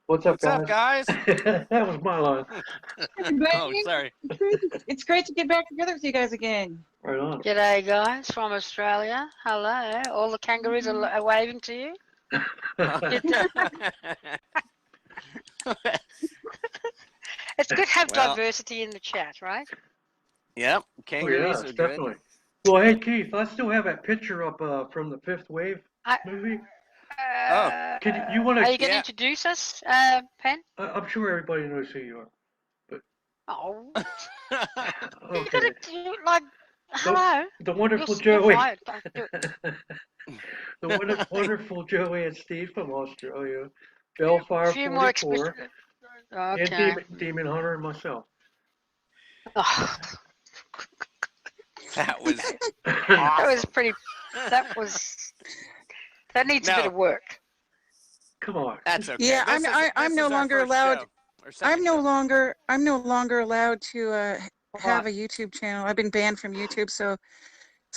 What's up, What's up, guys? That was my line. Oh, sorry. It's great to get back together with you guys again. Right on. G'day, guys from Australia. Hello. All the kangaroos are waving to you. It's good to have Well- diversity in the chat, right? Yep, Oh, kangaroos yeah, are good. definitely. Well, hey, Keith, I still have that picture up from the Fifth Wave I- movie. Uh, You wanna- Are you going to Yeah. introduce us, Pen? I'm sure everybody knows who you are. Oh, you Okay. got to do like, hello. The wonderful You're Joey. fired. Don't do it. The wonderful Joey and Steve from Australia. A BELLFIRE few more 44. expressions. And Okay. Demon Hunter and myself. Oh, That was that awesome. was pretty. That needs a bit No. of work. Come on. That's okay. Yeah, This I'm is no our longer first allowed. show, or second I'm no show. longer allowed to have a YouTube channel. I've been banned from YouTube, so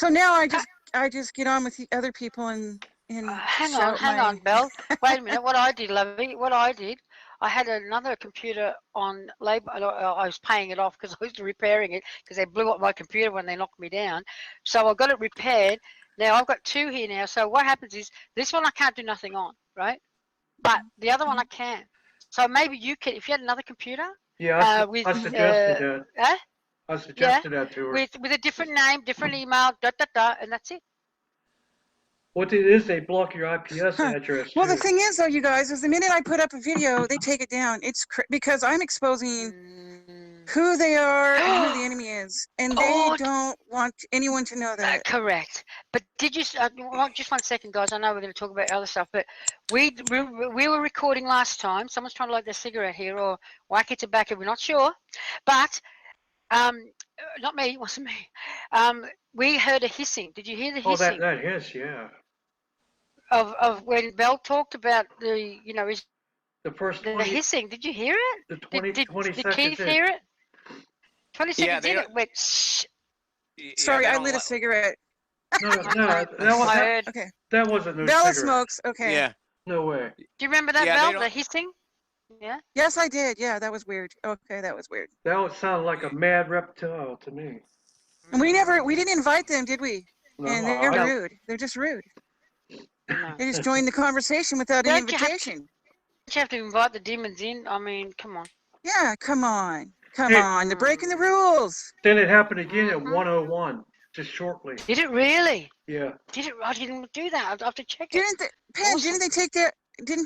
now I just get on with the other people and Hang shout on, Belle. Wait a minute. What I did, Lovey, I had another computer on labor. I was paying it off because I was repairing it because they blew up my computer when they knocked me down. So I got it repaired. Now I've got two here now. So what happens is this one I can't do nothing on, right? But the other one I can. So maybe you can, if you had another computer. Yeah, With I suggested that. Huh? I suggested that to her. With a different name, different email, and that's it. What it is, they block your IPS address Well, too. the thing is, though, you guys, is the minute I put up a video, they take it down. It's because I'm exposing who they are and who the enemy is, and they Oh, don't want anyone to know that. correct. But did you? Just 1 second, guys. I know we're going to talk about other stuff, but we were recording last time. Someone's trying to light their cigarette here, or whack it tobacco. We're not sure, but not me. It wasn't me. We heard a hissing. Did you hear the Oh, hissing? that hiss, yeah. Of when Belle talked about the, The first the 20, hissing. Did you hear it? the 20, Did 20 Keith seconds in. hear it? 20 Yeah, seconds they in, don't- it went shh. Sorry, they I don't lit a let- cigarette. No, I that heard. Okay. wasn't no Bella cigarette. smokes. Okay. Yeah, No way. Do you remember that, Yeah, they Belle? don't- The hissing? Yeah. Yes, I did. Yeah, that was weird. Okay, that was weird. That would sound like a mad reptile to me. And we didn't invite them, did we? No, And they're No. rude. They're just rude. No. They just joined the conversation without an Don't you have to- invitation. You have to invite the demons in. I mean, come on. Yeah, come on. Come Hey. on. They're breaking the rules. Then it happened again at Mhm. 101, just shortly. Did it really? Yeah. Did it? I didn't do that. I'll have to check it. Didn't they, Pen, Awesome. didn't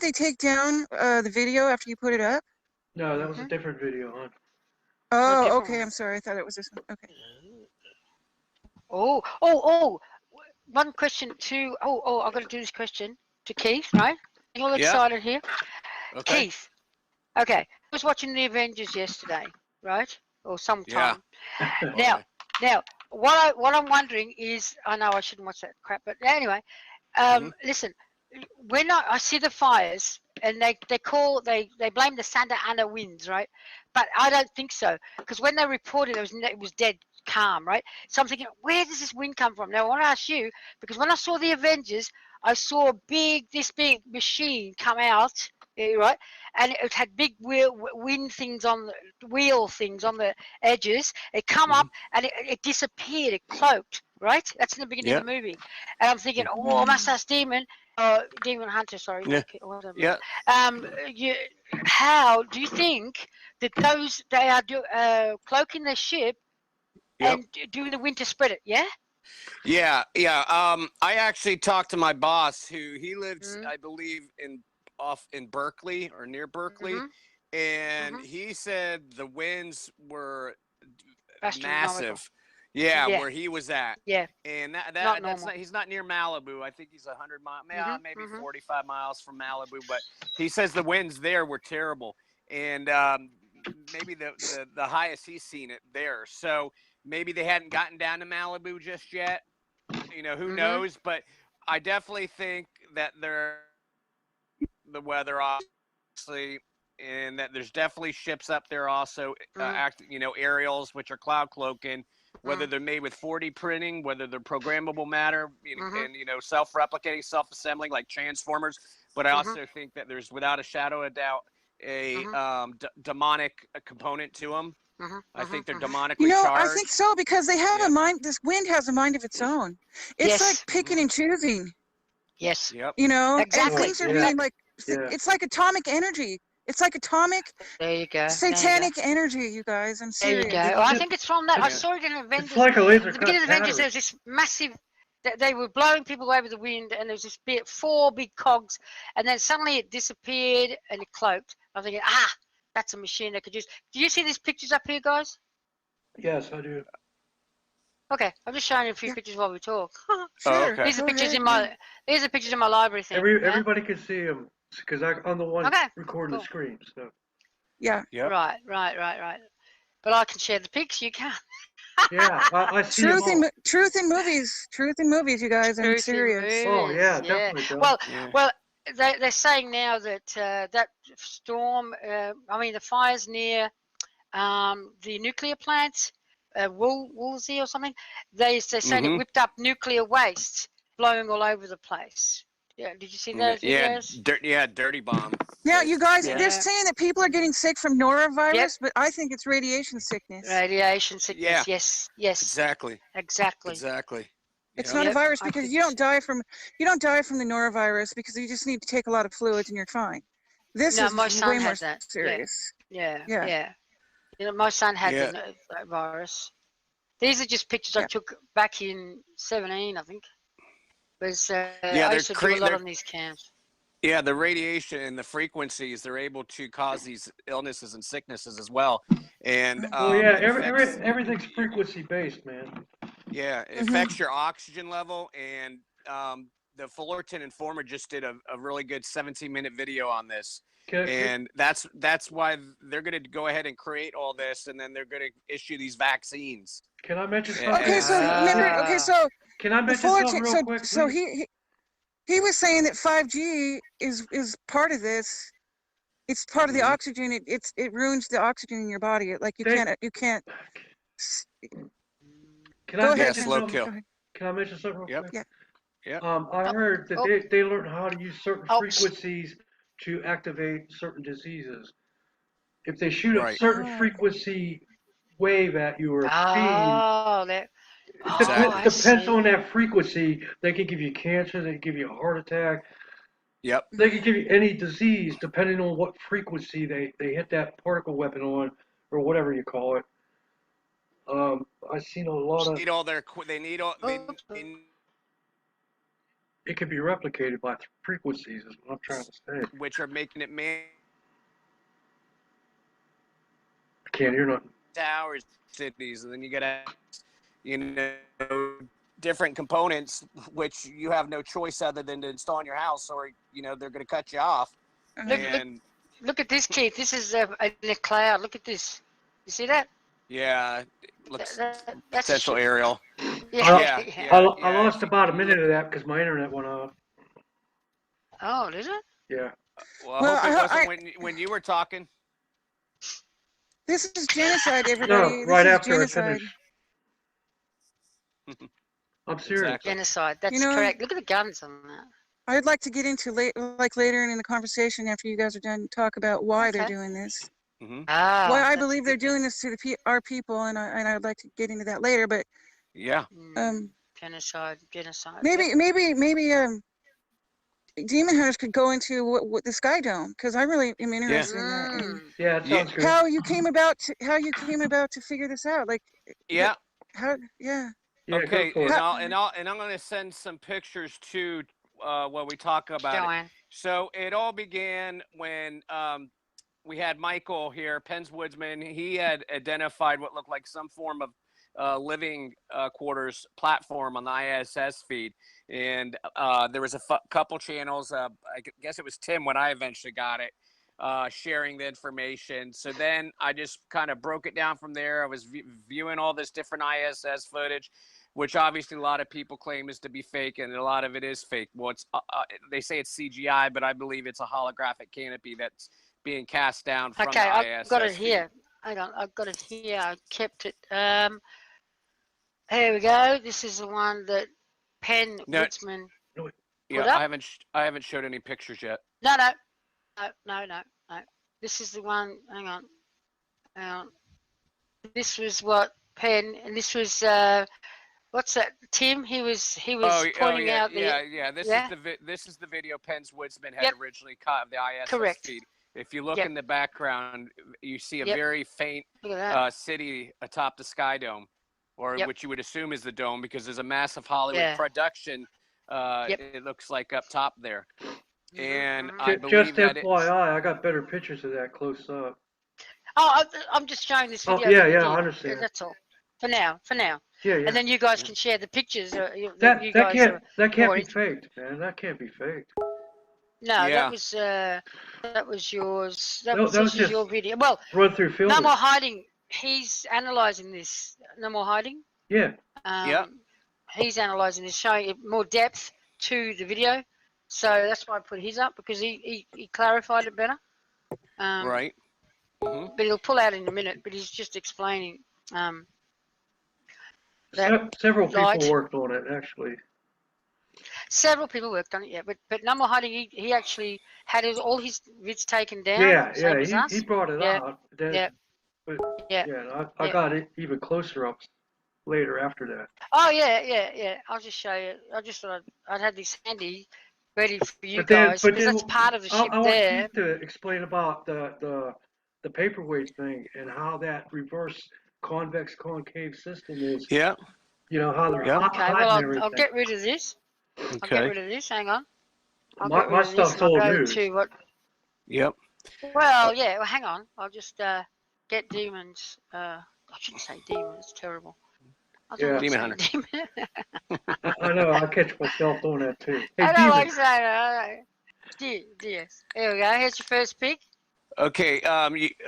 they take down the video after you put it up? No, that was a Mhm. different video, hon. Oh, different okay. one. I'm sorry. I thought it was this one. Okay. Oh. One question too. I've got to do this question to Keith, right? You all Yeah. excited here? okay. Keith. Okay. I was watching the Avengers yesterday, right? Or sometime. Now, what I'm wondering is, I know I shouldn't watch that crap, but anyway, listen, when I see the fires and they blame the Santa Ana winds, right? But I don't think so, because when they reported it was dead calm, right? So I'm thinking, where does this wind come from? Now I want to ask you, because when I saw the Avengers, I saw this big machine come out, right? And it had big wheel things on the edges. It come up and it disappeared. It cloaked, right? That's in the beginning of the movie. And I'm thinking, oh, must that's demon hunter. Sorry. Yeah. Whatever. Yeah. How do you think that they are cloaking their ship and doing the wind to spread it? Yeah. Yeah. I actually talked to my boss, who he lives, I believe, in Berkeley or near Berkeley, and he said the winds were massive. Yeah, where he was at. Yeah. And he's not near Malibu. I think he's 100 miles, maybe 45 miles from Malibu. But he says the winds there were terrible, and maybe the highest he's seen it there. So maybe they hadn't gotten down to Malibu just yet. Who knows? But I definitely think that the weather, obviously, and that there's definitely ships up there also, aerials, which are cloud cloaking, whether they're made with 4D printing, whether they're programmable matter, and self-replicating, self-assembling like transformers. But I also think that there's, without a shadow of doubt, a demonic component to them. I think they're demonically You know, charged. I think so because they have a mind. This wind has a mind of its own. It's like Yes. picking and choosing. Yes. Yep. You know, Exactly. and things are Yeah. being like it's like atomic energy. It's like atomic There you go. satanic energy, you guys. I'm There you serious. go. Oh, I think it's from that. I Yeah. saw it in Avengers. It's like a laser At the cut beginning of Avengers, there battery. was this massive. They were blowing people away with the wind, and there was this bit, 4 big cogs, and then suddenly it disappeared and it cloaked. I'm thinking, that's a machine that could use. Do you see these pictures up here, guys? Yes, I do. Okay, I'm just showing you a few pictures while we talk. Sure. okay. These are Go pictures ahead. in my. These are pictures in my library thing. yeah? Everybody can see them because I'm the one Okay, recording cool. the screen. So Yeah. Yep. Right. But I can share the pics. You can't. yeah, I see them Truth all. in truth in movies. Truth in movies, you guys. I'm Truth in serious. Oh yeah, movies, definitely. Does. Well, Yeah. well, they're saying now that that storm. I mean, the fires near the nuclear plants, Woolsey or something. They're saying it whipped up nuclear waste blowing all over the place. Yeah, did you see those videos? Dirty bomb. Yeah, you guys, Yeah. they're saying that people are getting sick from norovirus, but I think it's radiation sickness. Radiation sickness. Yeah. Yes. Yes. Exactly. Exactly. Exactly. It's Yep. not a Yep, virus I because think you don't die from the norovirus because you just need to take a lot of fluids and you're fine. This No, is my son way more had that. serious. Yeah. Yeah. Yeah. You know, my son had Yeah. the virus. These are just pictures I Yeah. took back in 17, I think. Was I they're used to do a lot they're- on these camps. Yeah, the radiation and the frequencies, they're able to cause these illnesses and sicknesses as well. And Well, yeah, it affects, everything's frequency based, man. yeah, it affects your oxygen level. And the Fullerton Informer just did a really good 17-minute video on this. And that's why they're going to go ahead and create all this, and then they're going to issue these vaccines. Can I mention something? Okay, so remember, so Can I the mention something Fullerton, real quick? so please? he was saying that 5G is part of this. It's part of the oxygen. It ruins the oxygen in your body. Like you can't. Can Go I ahead. mention slow something? kill. Can I mention something real Yep. quick? Yeah. Yeah. I heard that they learned how to use certain Oh. frequencies to activate certain diseases. If they shoot a Right. certain frequency wave at you or a Oh, that. speed, Exactly. I depends see. on that frequency. They can give you cancer. They can give you a heart attack. Yep. They can give you any disease depending on what frequency they hit that particle weapon on or whatever you call it. I've seen a lot of. Need all their. They need all. They, It can be replicated by frequencies, is what I'm trying to say. which are making it I can't hear nothing. towers cities, and then you get different components which you have no choice other than to install in your house, or they're going to cut you off. Look at this, Keith. This is in a cloud. Look at this. You see that? Yeah, it looks That's potential aerial. Yeah. I lost about a minute of that because my internet went off. Oh, is it? Yeah. Well, I hope it wasn't when you were talking. This is genocide, everybody. No, right this after is genocide. I finish. I'm serious. Exactly. Genocide. That's You know- correct. Look at the guns on that. I'd like to get into later in the conversation after you guys are done, talk about why they're Okay. doing this. Ah. Why I that's believe a they're good doing this to our people, and I would like to get into that later. But Yeah. Genocide. maybe Demon Hunters could go into what the Sky Dome, because I really am interested in that. And Yeah, it sounds good. how you came about to figure this out, like Yeah. how yeah. Yeah, Okay. go for it. And I'm going to send some pictures too when we talk about it. Joanne. So it all began when we had Michael here, Penn's Woodsman. He had identified what looked like some form of living quarters platform on the ISS feed. And there was a couple channels. I guess it was Tim when I eventually got it, sharing the information. So then I just kind of broke it down from there. I was viewing all this different ISS footage, which obviously a lot of people claim is to be fake, and a lot of it is fake. Well, they say it's CGI, but I believe it's a holographic canopy that's being cast down from Okay, the I've ISS got it feed. here. Hang on, I've got it here. I kept it. Here we go. This is the one that Penn No. Woodsman. Yeah, up? I haven't showed any pictures yet. No. This is the one. Hang on. This was what Penn, and this was what's that? Tim. He was pointing out the This is the video Penn's Woodsman had originally caught of the ISS Correct. feed. If you look in the background, you see a very faint city atop the Sky Dome, or which you would assume is the dome because there's a massive Hollywood production. It looks like up top there. And I believe just FYI, I got better pictures of that close up. Oh, I'm just showing this video. Yeah, I understand. That's all. For now. Yeah. And then you guys can share the pictures. That can't be faked, man. That can't be faked. No, that was yours. That was just your video. Well, run through filters. No More Hiding. He's analyzing this. No More Hiding. Yeah. He's analyzing this, showing it more depth to the video. So that's why I put his up, because he clarified it better. Right. But he'll pull out in a minute. But he's just explaining. Several people worked on it, actually. Several people worked on it, yeah. But No More Hiding, he actually had all his vids taken down. He brought it out. I got it even closer up later after that. Oh, yeah. I'll just show you. I just thought I'd have this handy, ready for you guys, because that's part of the ship there. I want you to explain about the paperweight thing and how that reverse convex concave system is. Yeah. You know, how they're hot well, and I'll get rid of this. Okay. I'll get rid of this. Hang on. My stuff's all new. Yep. Well, yeah. Well, hang on. I'll just get demons. I shouldn't say demon. It's terrible. Demon Hunter. Demon. I know. I catch myself doing that too. Hey, I don't like saying it. Yes. There we go. Here's your first pick. Okay.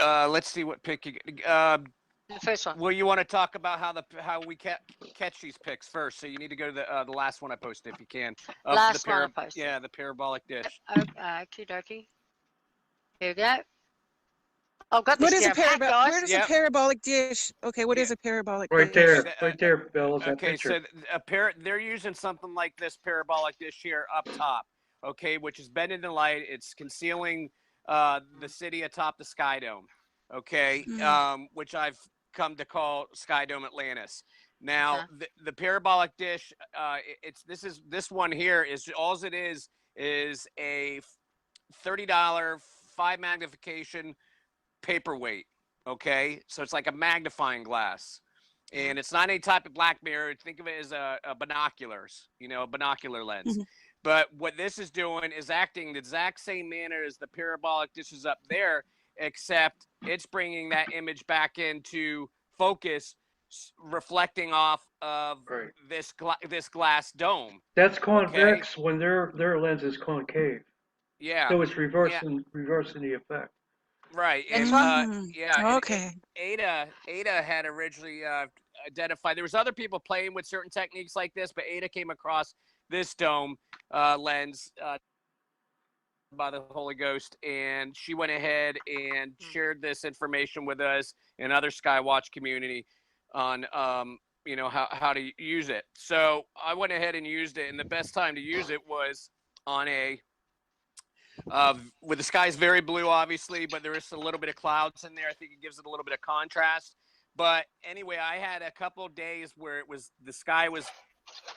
Let's see what pick you get. The first one. Well, you want to talk about how we catch these picks first, so you need to go to the last one I posted if you can. Last one I posted. Yeah, the parabolic dish. Okie dokie. Here we go. I've got this. What is where does a parabolic dish? Okay, what is a parabolic dish? Right there, Bill. Okay, so they're using something like this parabolic dish here up top. Okay, which is bending the light. It's concealing the city atop the Sky Dome. Okay, which I've come to call Sky Dome Atlantis. Now, the parabolic dish, this one here is all it is a $30 5 magnification paperweight. Okay, so it's like a magnifying glass, and it's not any type of black mirror. Think of it as a binoculars, a binocular lens. But what this is doing is acting the exact same manner as the parabolic dishes up there, except it's bringing that image back into focus, reflecting off of this glass dome. That's convex when their lens is concave. Yeah. So it's reversing the effect. Right. And okay. Ada had originally identified. There was other people playing with certain techniques like this, but Ada came across this dome lens by the Holy Ghost, and she went ahead and shared this information with us and other Skywatch community on how to use it. So I went ahead and used it, and the best time to use it was on with the sky's very blue, obviously, but there is a little bit of clouds in there. I think it gives it a little bit of contrast. But anyway, I had a couple of days where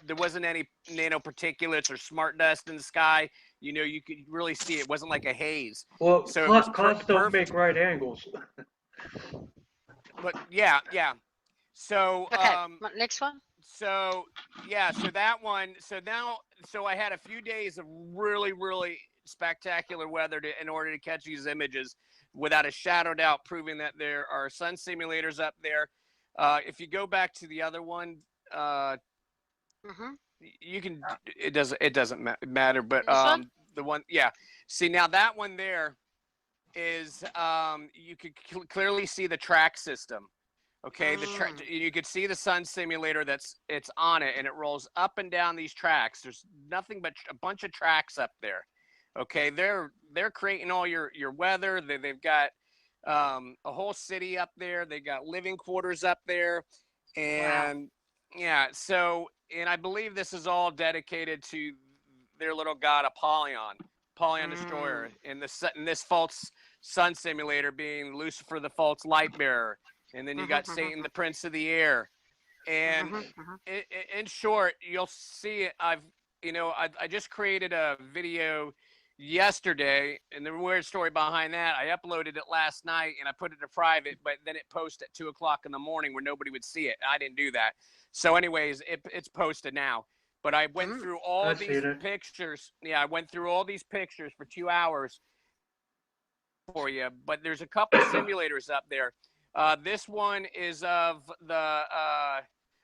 there wasn't any nanoparticulates or smart dust in the sky. You could really see it wasn't like a haze. Well, so clouds don't make right angles. But yeah. So next one. So that one. So I had a few days of really, really spectacular weather in order to catch these images, without a shadow of doubt, proving that there are sun simulators up there. If you go back to the other one. You can. It doesn't matter. But the one, See, now that one there is you could clearly see the track system. Okay, you could see the sun simulator it's on it, and it rolls up and down these tracks. There's nothing but a bunch of tracks up there. Okay, they're creating all your weather. They've got a whole city up there. They got living quarters up there, and so. And I believe this is all dedicated to their little god Apollyon. Apollyon Destroyer, and this false sun simulator being Lucifer, the false light bearer, and then you got Satan, the prince of the air. And in short, you'll see it. I just created a video yesterday, and the weird story behind that, I uploaded it last night and I put it to private, but then it posted at 2 o'clock in the morning where nobody would see it. I didn't do that. So anyways, it's posted now. But I went through all these pictures. Yeah, I went through all these pictures for 2 hours for you. But there's a couple simulators up there. This one is of the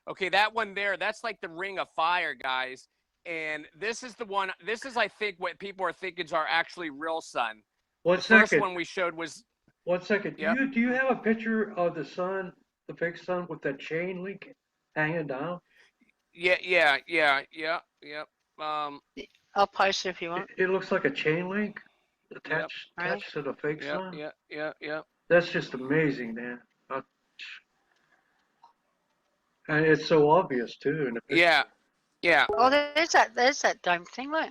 okay, that one there, that's like the Ring of Fire, guys. And this is the one, this is, I think, what people are thinking are actually real sun. The first one we showed was... 1 second. Yep. Do you have a picture of the sun, the fake sun, with that chain link hanging down? Yeah. I'll post it if you want. It looks like a chain link attached to the fake sun. Yeah. That's just amazing, man. And it's so obvious too in the picture. Yeah. Oh, there's that dome thing, look.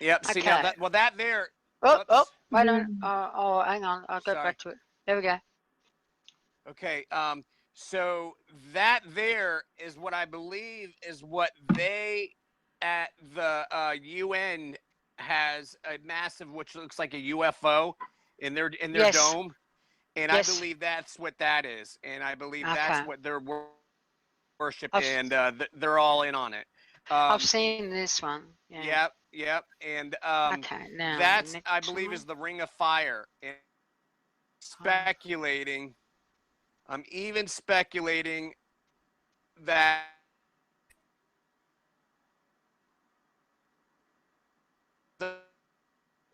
Yep. See, Okay. now that there. Oh, wait on. Oh, hang on. I'll go back to it. There we go. Okay. So that there is what I believe is what they at the UN has a massive, which looks like a UFO in their dome, and I believe that's what that is, and I believe that's what they're worshiping, and they're all in on it. I've seen this one. Yeah. Yep. And now that's, I believe, is the Ring of Fire. And speculating, I'm even speculating that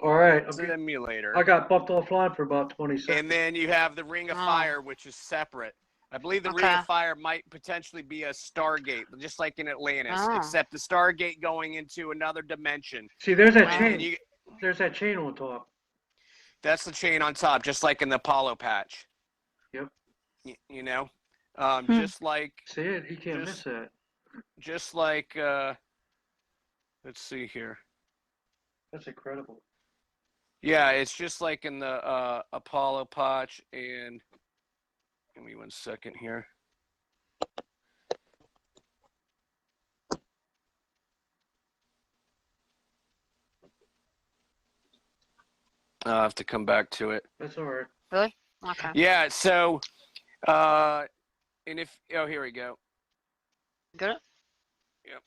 all right. Simulator. I got bumped offline for about 20 seconds. And then you have the Ring of Fire, which is separate. I believe the Ring of Fire might potentially be a Stargate, just like in Atlantis, except the Stargate going into another dimension. See, there's that chain. There's that chain on top. That's the chain on top, just like in the Apollo patch. Yep. You know, just like. See it? You can't miss that. Just like, let's see here. That's incredible. Yeah, it's just like in the Apollo patch, and give me 1 second here. I'll have to come back to it. That's all right. Really? Okay. Yeah, so, and if, here we go. Got it? Yep.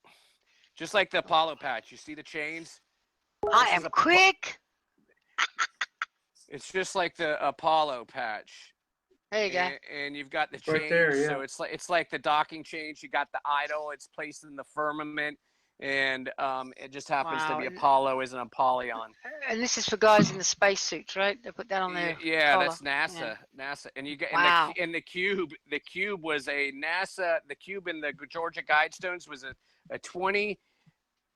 Just like the Apollo patch, you see the chains? I am quick. It's just like the Apollo patch. There you go. And you've got the chains, right there, yeah. So it's like the docking chains. You got the idol. It's placed in the firmament, and it just happens to be Apollo is an Apollyon. And this is for guys in the spacesuits, right? They put that on there. Yeah, that's NASA. Yeah. NASA, and you get and the cube. The cube was a NASA. The cube in the Georgia Guidestones was a 20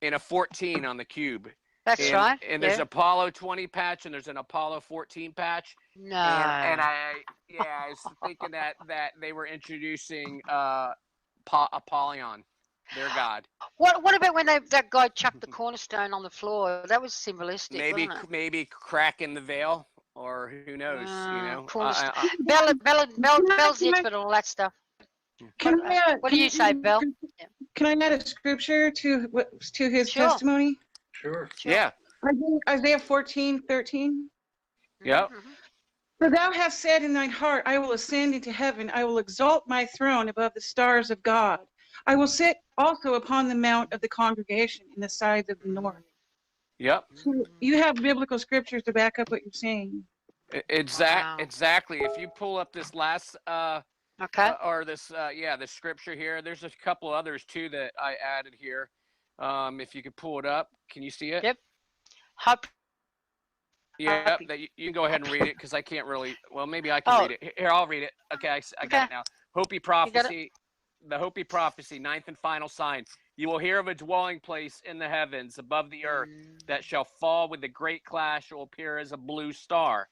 and a 14 on the cube. That's right. And there's Apollo 20 patch and there's an Apollo 14 patch. No. And I was thinking that they were introducing Apollyon, their god. What about when that guy chucked the cornerstone on the floor? That was symbolistic. Maybe cracking the veil, or who knows? Bell's the expert on all that stuff. What do you say, Bell? Can I add a scripture to his testimony? Sure. Yeah. Isaiah 14:13. Yep. For thou hast said in thine heart, I will ascend into heaven. I will exalt my throne above the stars of God. I will sit also upon the mount of the congregation in the sides of the north. Yep. So you have biblical scriptures to back up what you're saying. Exactly. If you pull up this last or this the scripture here, there's a couple others too that I added here. If you could pull it up, can you see it? Yep. Yeah, you can go ahead and read it because I can't really. Well, maybe I can read it. Here, I'll read it. Okay, I got it now. Hopi prophecy, the Hopi prophecy, 9th and final sign. You will hear of a dwelling place in the heavens above the earth that shall fall with a great clash, will appear as a blue star.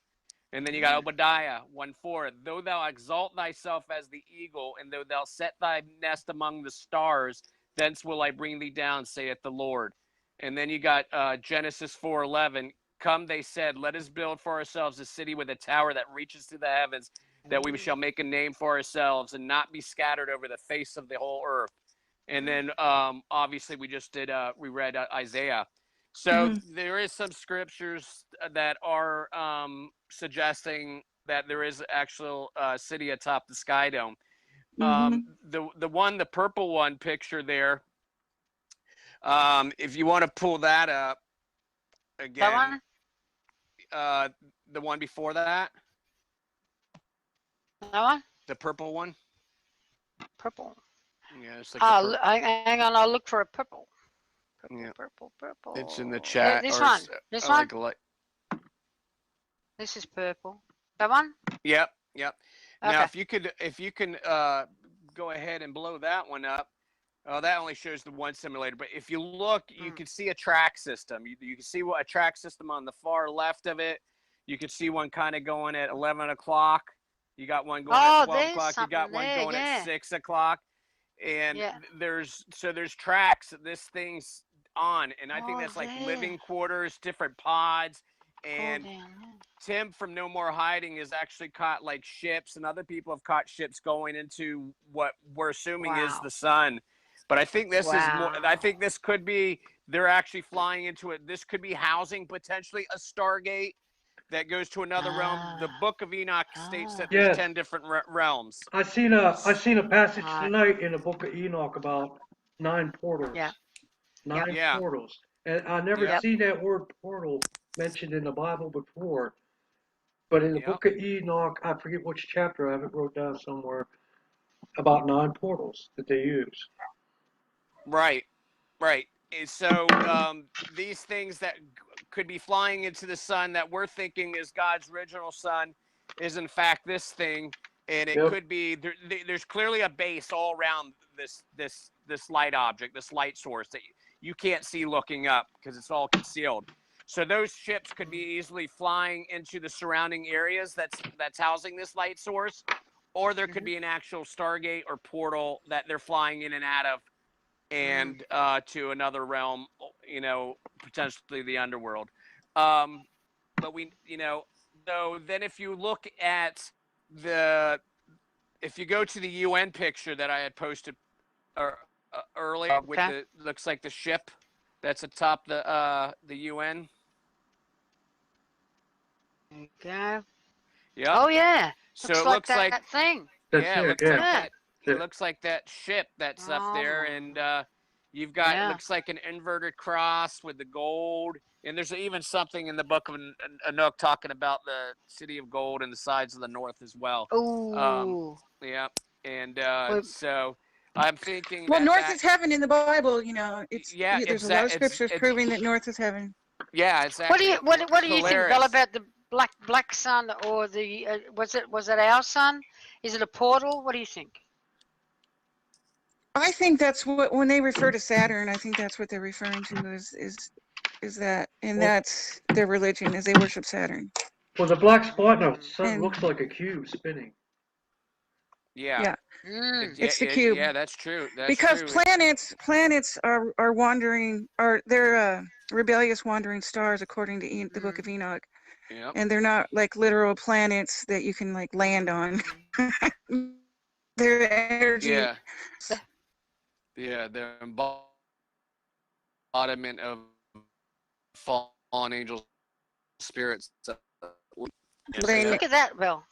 And then you got Obadiah 1:4. Though thou exalt thyself as the eagle, and though thou set thy nest among the stars, thence will I bring thee down, saith the Lord. And then you got Genesis 4:11. Come, they said, let us build for ourselves a city with a tower that reaches to the heavens, that we shall make a name for ourselves and not be scattered over the face of the whole earth. And then obviously we just did, we read Isaiah. So there is some scriptures that are suggesting that there is actual city atop the sky dome. The purple one picture there, if you want to pull that up again. That one? The one before that. That one? The purple one. Purple. Yeah, it's like. Hang on, I'll look for a purple. Purple, Yeah. purple. It's in the chat. This one. This one. This is purple. That one? Yep. Okay. Now, if you can go ahead and blow that one up. That only shows the one simulator, but if you look, you can see a track system. You can see a track system on the far left of it. You can see one kind of going at 11 o'clock. You got one going at 12 o'clock. You got one going at 6 o'clock. And there's tracks that this thing's on. And I think that's like living quarters, different pods. And Tim from No More Hiding has actually caught like ships, and other people have caught ships going into what we're assuming is the sun. But I think this is more. I think this could be. They're actually flying into it. This could be housing potentially a Stargate that goes to another realm. The Book of Enoch states that there's 10 different realms. I seen a passage tonight in the Book of Enoch about 9 portals. Yeah. 9 portals, and I never seen that word portal mentioned in the Bible before. But in the Book of Enoch, I forget which chapter. I have it wrote down somewhere about 9 portals that they use. Right. And so these things that could be flying into the sun that we're thinking is God's original sun is in fact this thing, and it could be there's clearly a base all around this light object, this light source that you can't see looking up because it's all concealed. So those ships could be easily flying into the surrounding areas that's housing this light source, or there could be an actual Stargate or portal that they're flying in and out of, and to another realm, potentially the underworld. But so then if you look at if you go to the UN picture that I had posted earlier with looks like the ship that's atop the UN. Okay. Yeah. Oh yeah. So it looks like that thing. It looks like that ship that's up there, and you've got it looks like an inverted cross with the gold, and there's even something in the Book of Enoch talking about the city of gold and the sides of the north as well. Oh. And so I'm thinking. Well, north is heaven in the Bible. It's there's a lot of scriptures proving that north is heaven. Yeah, exactly. What do you think, Belle, about the black sun, or the was it our sun? Is it a portal? What do you think? I think that's what, when they refer to Saturn, I think that's what they're referring to is that, and that's their religion, is they worship Saturn. Well, the black spot in the sun looks like a cube spinning. Yeah. It's the cube. Yeah, that's true. Because planets are wandering, they're rebellious wandering stars according to the Book of Enoch. Yep. And they're not like literal planets that you can like land on. Their energy. Yeah, they're embodiment of fallen angel spirits. Look at that, Belle.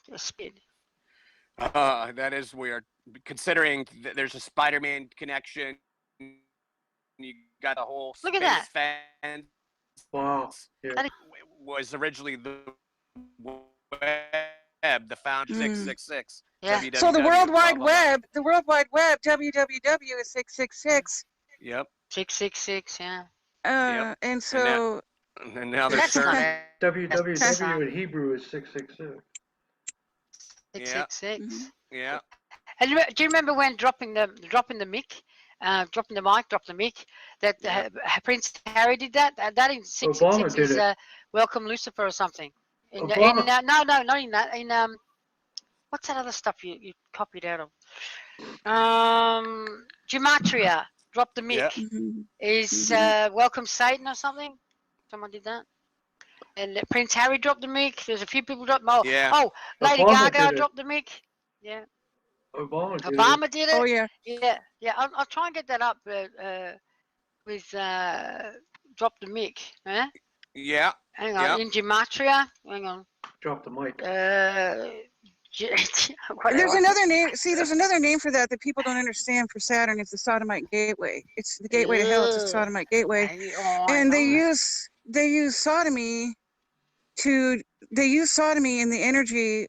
That is weird. Considering that there's a Spider-Man connection, you got the whole look at that fence. Wow. Yeah. Was originally the web, the found 666. Yeah. So the World Wide Web, www is 666. Yep. 666, yeah. And so. And now they're turning. www in Hebrew is 666. 666. Yeah. And do you remember when dropping the mic, that Prince Harry did that? That in 666 is Welcome Lucifer or something. No, not in that. In what's that other stuff you copied out of? Gematria. Drop the mic. Yeah. Is Welcome Satan or something? Someone did that. And Prince Harry dropped the mic. There's a few people dropped. Lady Obama Gaga did it. dropped the mic. Yeah. Obama did it. Obama did it. Oh yeah. Yeah. I'll try and get that up with drop the mic. Huh? Yeah. Hang on, in gematria. Hang on. Drop the mic. There's another name. See, there's another name for that people don't understand for Saturn. It's the sodomite gateway. It's the gateway to hell. It's the sodomite gateway. And they use sodomy in the energy.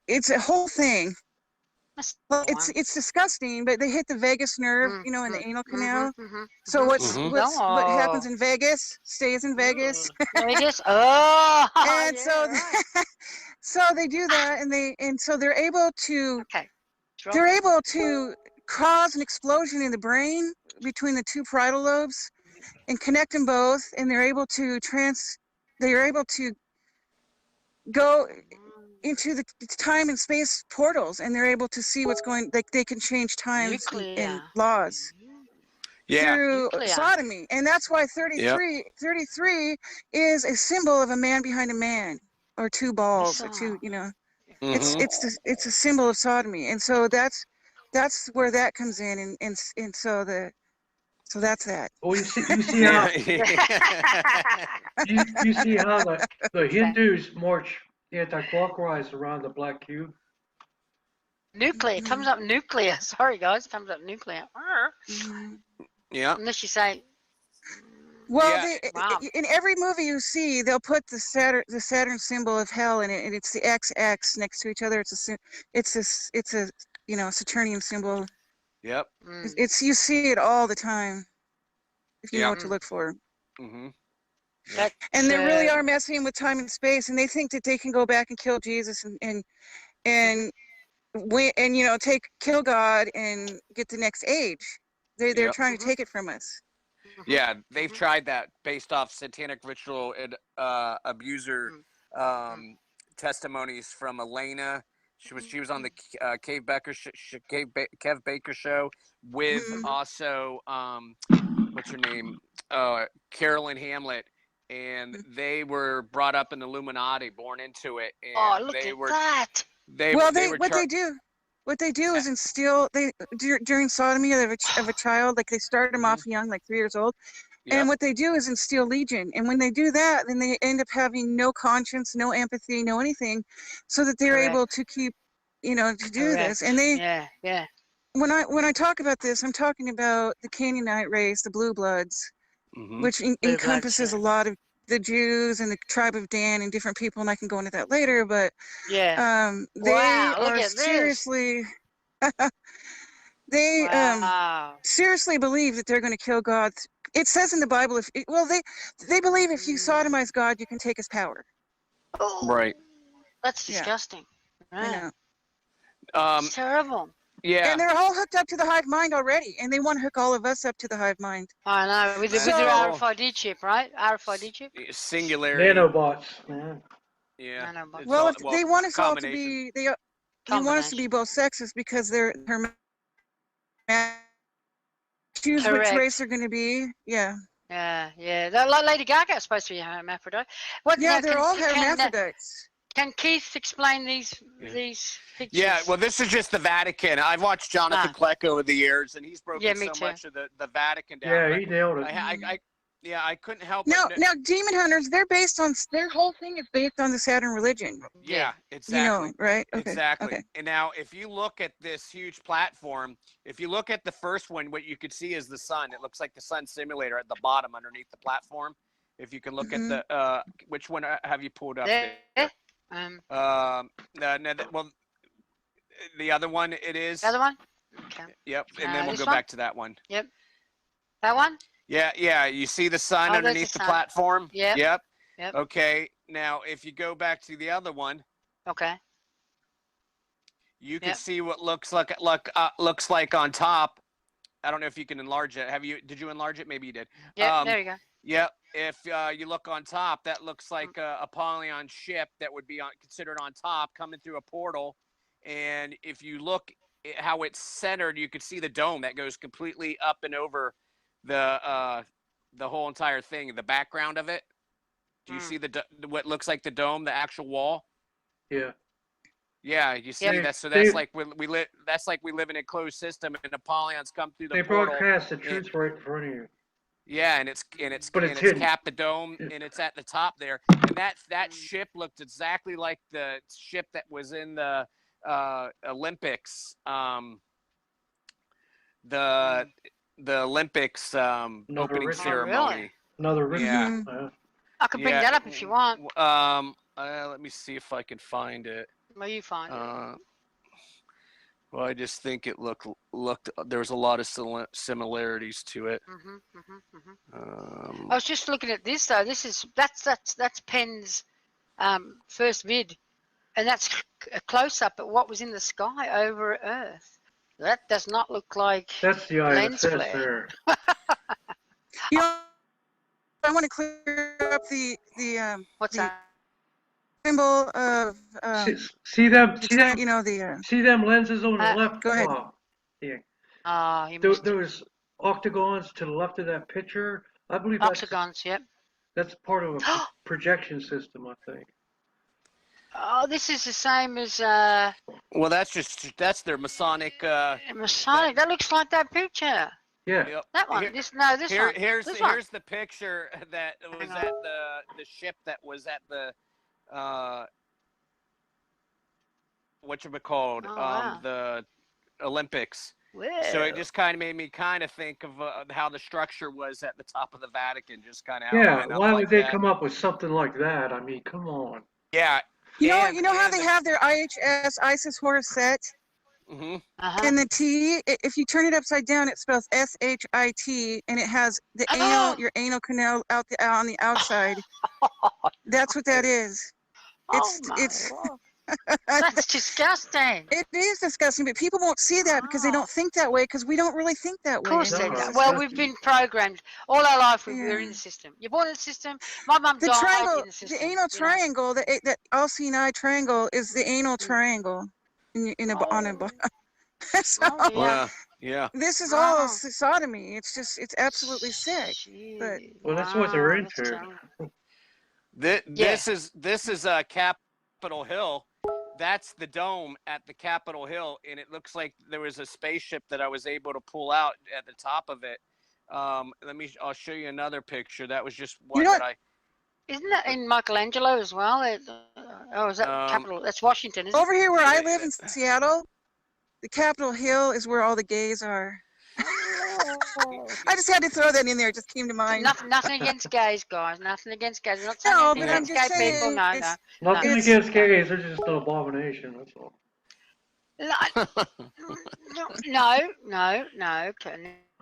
It's a whole thing. It's disgusting, but they hit the vagus nerve, in the anal canal. So what happens in Vegas stays in Vegas. Vegas. Oh. And so they do that, and so they're able to cause an explosion in the brain between the two parietal lobes and connect them both, and they're able to go into the time and space portals, and they're able to see what's going. Like they can change times and laws through sodomy, and that's why 33 is a symbol of a man behind a man, or two balls, or two. It's a symbol of sodomy, and so that's where that comes in, and so that's that. Well, you see how you see how the Hindus march anti-clockwise around the black cube. Nuclear comes up nuclear. Sorry guys, comes up nuclear. Yeah. Unless you say. Well, in every movie you see, they'll put the Saturn symbol of hell in it, and it's the XX next to each other. It's a Saturnian symbol. Yep. You see it all the time if you know what to look for. Mm-hmm. And they really are messing with time and space, and they think that they can go back and kill Jesus and kill God and get the next age. They're trying to take it from us. Yeah, they've tried that based off satanic ritual and abuser testimonies from Elena. She was on the Kev Baker show with also what's her name, Carolyn Hamlet, and they were brought up in the Illuminati, born into it. And look at that! What they do is instill during sodomy of a child, like they start them off young, like 3 years old, and what they do is instill legion. And when they do that, then they end up having no conscience, no empathy, no anything, so that they're able to keep, to do this. And when I talk about this, I'm talking about the Canaanite race, the Blue Bloods, which encompasses a lot of the Jews and the tribe of Dan and different people, and I can go into that later, but they are seriously seriously believe that they're going to kill God. It says in the Bible, they believe if you sodomize God, you can take his power. Oh, right. That's disgusting. I know. It's terrible. Yeah. And they're all hooked up to the hive mind already, and they want to hook all of us up to the hive mind. I know, with the RFID chip, right? RFID chip? Singularity. Nanobots. Yeah. Nanobots. Well, they want us all to be, they want us to be both sexes because they're choose which race they're going to be. Yeah. Yeah. Like Lady Gaga is supposed to be a hermaphrodite. They're all hermaphrodites. Can Keith explain these pictures? Yeah, well, this is just the Vatican. I've watched Jonathan Kleck over the years, and he's broken so much of the Vatican down. Yeah, he nailed it. I couldn't help now, Demon Hunters, their whole thing is based on the Saturn religion. Yeah, exactly. Right? Okay. Exactly. Okay. And now, if you look at this huge platform, if you look at the first one, what you could see is the sun. It looks like the sun simulator at the bottom underneath the platform. If you can look at the, which one have you pulled up there? The other one it is. The other one? Okay. Yep, and then we'll go back to that one. Yep. That one? Yeah. You see the sun underneath the platform? Yep. Okay. Now, if you go back to the other one. Okay. You can see what looks like on top. I don't know if you can enlarge it. Did you enlarge it? Maybe you did. Yeah. There you go. Yep. If you look on top, that looks like a Apollyon ship that would be considered on top, coming through a portal. And if you look at how it's centered, you can see the dome that goes completely up and over the whole entire thing, the background of it. Do you see what looks like the dome, the actual wall? Yeah. Yeah, you see Yep. that. So that's like we live. That's like we live in a closed system, and Apollons come through the They portal. broadcast the truth right in front of you. Yeah, and it's hidden. capped the dome, and it's at the top there. And that ship looked exactly like the ship that was in the Olympics. The Olympics opening ritual. ceremony. Really? Another ritual. Yeah. I can bring that up if you want. Let me see if I can find it. Well, you find it. Well, I just think it looked. There was a lot of similarities to it. I was just looking at this though. That's Penn's first vid, and that's a close up at what was in the sky over Earth. That does not look like that's the lens ISS flare. there. You know, I want to clear up the What's that? symbol of see them you know see them lenses on the left. Go ahead. Yeah. Those octagons to the left of that picture. I believe octagons. Yep. That's part of a projection system, I think. Oh, this is the same as Well, that's their Masonic. Masonic. That looks like that picture. Yeah. Yep. That one. This one. Here's this one. here's the picture that was at the ship that was at the whatchamacalled, wow. the Olympics. Whoa. So it just kind of made me kind of think of how the structure was at the top of the Vatican, just kind of. Yeah. Why would they come up with something like that? I mean, come on. Yeah. You know how they have their IHS Isis Horus set? Mm-hmm. And the T, if you turn it upside down, it spells SHIT, and it has the your anal canal out on the outside. That's what that is. It's that's disgusting. It is disgusting, but people won't see that because they don't think that way, because we don't really think that way. Of course they don't. Well, we've been programmed all our life. We're in the system. You're born in the system. My mum died triangle, in the system. The anal triangle, that Alcini triangle is the anal triangle on a So, yeah. This is all sodomy. It's absolutely sick. But well, that's what they're into. This is Capitol Hill. That's the dome at the Capitol Hill, and it looks like there was a spaceship that I was able to pull out at the top of it. I'll show you another picture. That was just one that I. Isn't that in Michelangelo as well? Is that Capitol? That's Washington, isn't it? Over here where I live in Seattle, the Capitol Hill is where all the gays are. I just had to throw that in there. It just came to mind. Nothing against gays, guys. Nothing against gays. I'm not saying No, anything but I'm against just gay saying, people. No. Nothing against gays. They're just an abomination. That's all. No.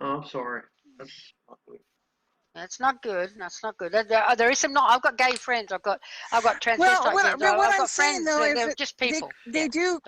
Oh, I'm sorry. That's not good. That's not good. There is some. I've got gay friends. I've got transvestite friends. What I'm saying though is they're just people. They do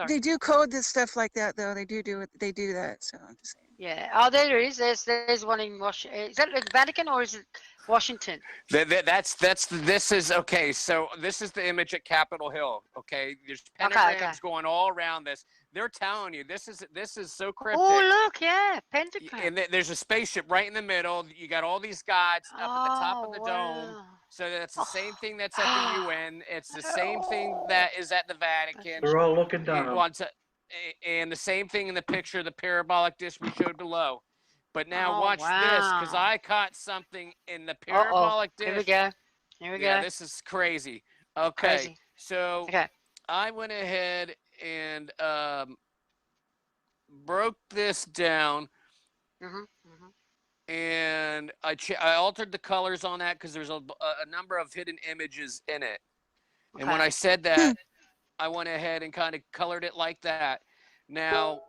code this stuff like that though. They do that. So I'm just saying. Yeah. Oh, there it is. There's one in Washington. Is that the Vatican or is it Washington? This is okay. So this is the image at Capitol Hill. Okay, there's pentagrams going all around this. They're telling you this is so cryptic. Oh look, yeah, pentagram. And there's a spaceship right in the middle. You got all these gods up at the top of the dome. So that's the same thing that's at the UN. It's the same thing that is at the Vatican. They're all looking down. And the same thing in the picture, the parabolic disc we showed below. But now watch this, because I caught something in the parabolic disc. Here we go. Yeah, this is crazy. Okay, so I went ahead and broke this down. And I altered the colors on that because there's a number of hidden images in it. And when I said that, I went ahead and kind of colored it like that. Now,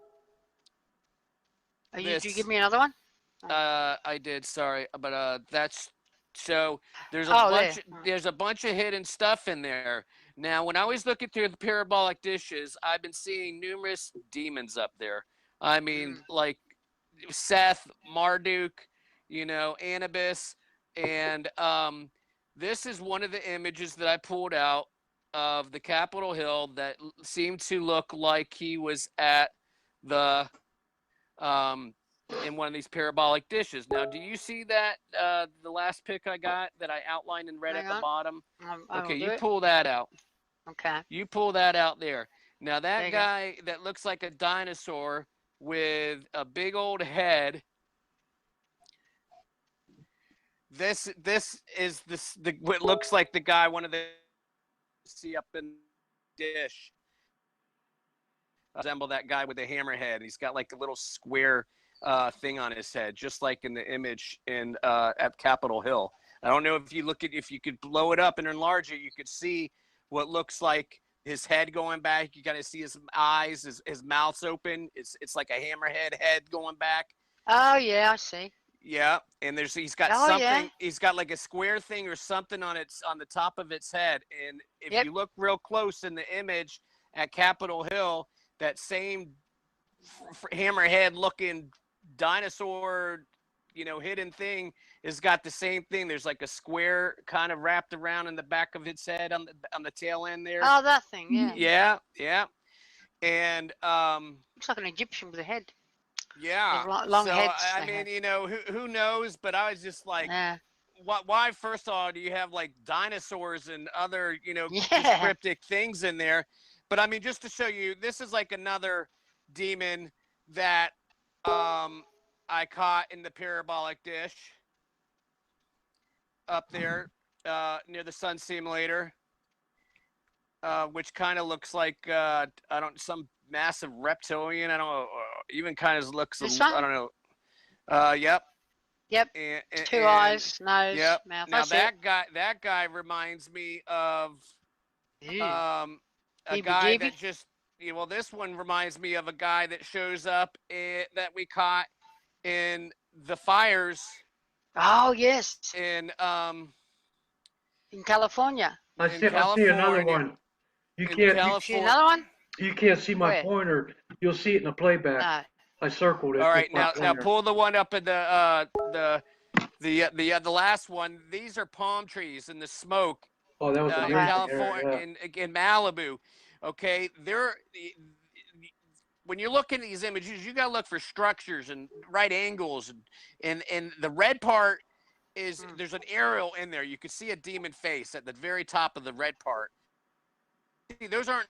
did you give me another one? I did. Sorry, but that's so. There's a bunch of hidden stuff in there. Now, when I was looking through the parabolic dishes, I've been seeing numerous demons up there. I mean, like Seth, Marduk, Anubis, and this is one of the images that I pulled out of the Capitol Hill that seemed to look like he was at the in one of these parabolic dishes. Now, do you see that the last pic I got that I outlined in red at the bottom? Okay, you pull that out. Okay. You pull that out there. Now that guy that looks like a dinosaur with a big old head. This is what looks like the guy one of the see up in the dish. Resemble that guy with the hammerhead. He's got like a little square thing on his head, just like in the image in at Capitol Hill. I don't know if you could blow it up and enlarge it, you could see what looks like his head going back. You kind of see his eyes, his mouth's open. It's like a hammerhead head going back. Oh yeah, I see. Yeah, and he's got something. Yeah. He's got like a square thing or something on the top of its head. And if you look real close in the image at Capitol Hill, that same hammerhead-looking dinosaur, hidden thing has got the same thing. There's like a square kind of wrapped around in the back of its head on the tail end there. Oh, that thing, yeah. Yeah, yeah. And looks like an Egyptian with a head. Yeah. Long so heads I mean, who knows? But I was just like, why? First of all, do you have like dinosaurs and other cryptic things in there? But I mean, just to show you, this is like another demon that I caught in the parabolic dish up there near the Sun Simulator, which kind of looks like some massive reptilian. I don't know. Even kind of looks. I don't know. Yep. Yep. Two eyes, nose, mouth. Now that guy reminds me of a guy that just. Well, this one reminds me of a guy that shows up that we caught in the fires. Oh yes. In California. I see another one. You see another one? You can't see my pointer. You'll see it in the playback. No. I circled it. All right, now pull the one up in the last one. These are palm trees in the smoke. Oh, that was in California, in Malibu. Okay, when you're looking at these images, you gotta look for structures and right angles, and the red part is there's an aerial in there. You can see a demon face at the very top of the red part. See, those aren't.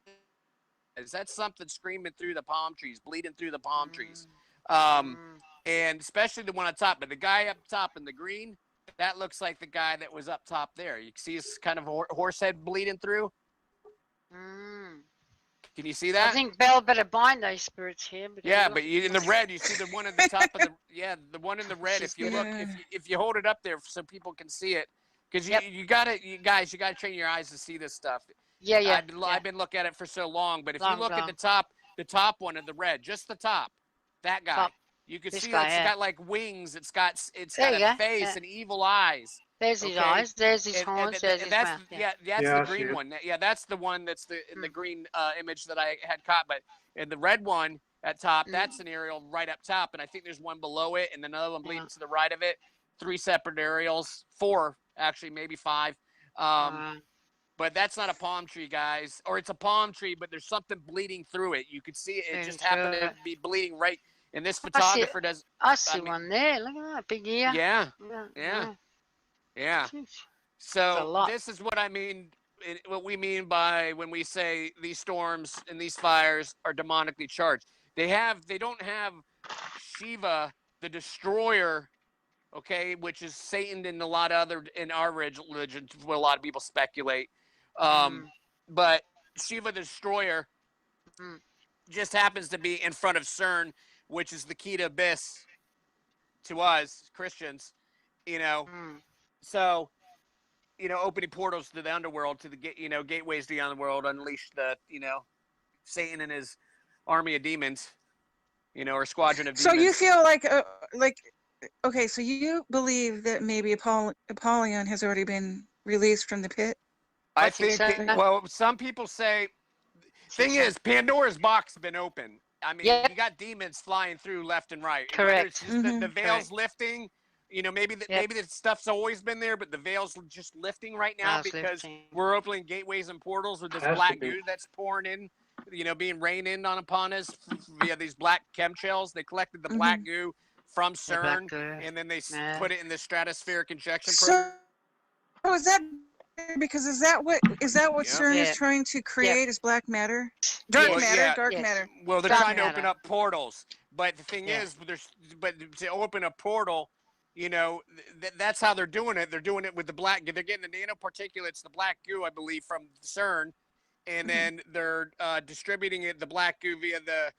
Is that something screaming through the palm trees, bleeding through the palm trees? And especially the one on top. But the guy up top in the green, that looks like the guy that was up top there. You can see his kind of horse head bleeding through. Can you see that? I think Belle better bind those spirits here. Yeah, but in the red, you see the one at the top of the one in the red. If you look, if you hold it up there so people can see it, because you gotta train your eyes to see this stuff. Yeah. I've been looking at it for so long, but if you look at the top one of the red, just the top, that guy, you can see it's got like wings. It's got a face and evil eyes. There's his eyes. There's his horns. There's his mouth. That's the green one. Yeah, that's the one that's in the green image that I had caught. But in the red one at top, that's an aerial right up top, and I think there's one below it, and another one bleeding to the right of it. 3 separate aerials, 4 actually, maybe 5. But that's not a palm tree, guys. Or it's a palm tree, but there's something bleeding through it. You could see it. It just happened to be bleeding right. And this photographer does. I see one there. Look at that big ear. Yeah. So this is what I mean. What we mean by when we say these storms and these fires are demonically charged. They don't have Shiva, the destroyer. Okay, which is Satan in a lot of in our religion, what a lot of people speculate. But Shiva the Destroyer just happens to be in front of CERN, which is the key to abyss to us Christians, So, opening portals to the underworld, to the gateways to the underworld, unleash the Satan and his army of demons, or squadron of demons. So you feel like okay, so you believe that maybe Apollyon has already been released from the pit? I think, well, some people say, thing is, Pandora's box has been open. I mean, you got demons flying through left and right. Correct. The veil's lifting. Maybe the stuff's always been there, but the veil's just lifting right now because we're opening gateways and portals with this black goo that's pouring in, being rained in upon us via these black chemtrails. They collected the black goo from The black CERN, goo. and then they Yeah. put it in the stratospheric injection So, program. is that because is that what Yep. CERN is Yeah. trying to create is black matter? Dark Yes. matter, yeah. dark Yes. matter. Well, they're Dark trying to open matter. up portals, but the thing Yeah. is, but to open a portal, you know, that's how they're doing it. They're doing it with the black. They're getting the nanoparticulates, the black goo, I believe, from CERN, and then they're distributing it, the black goo, via the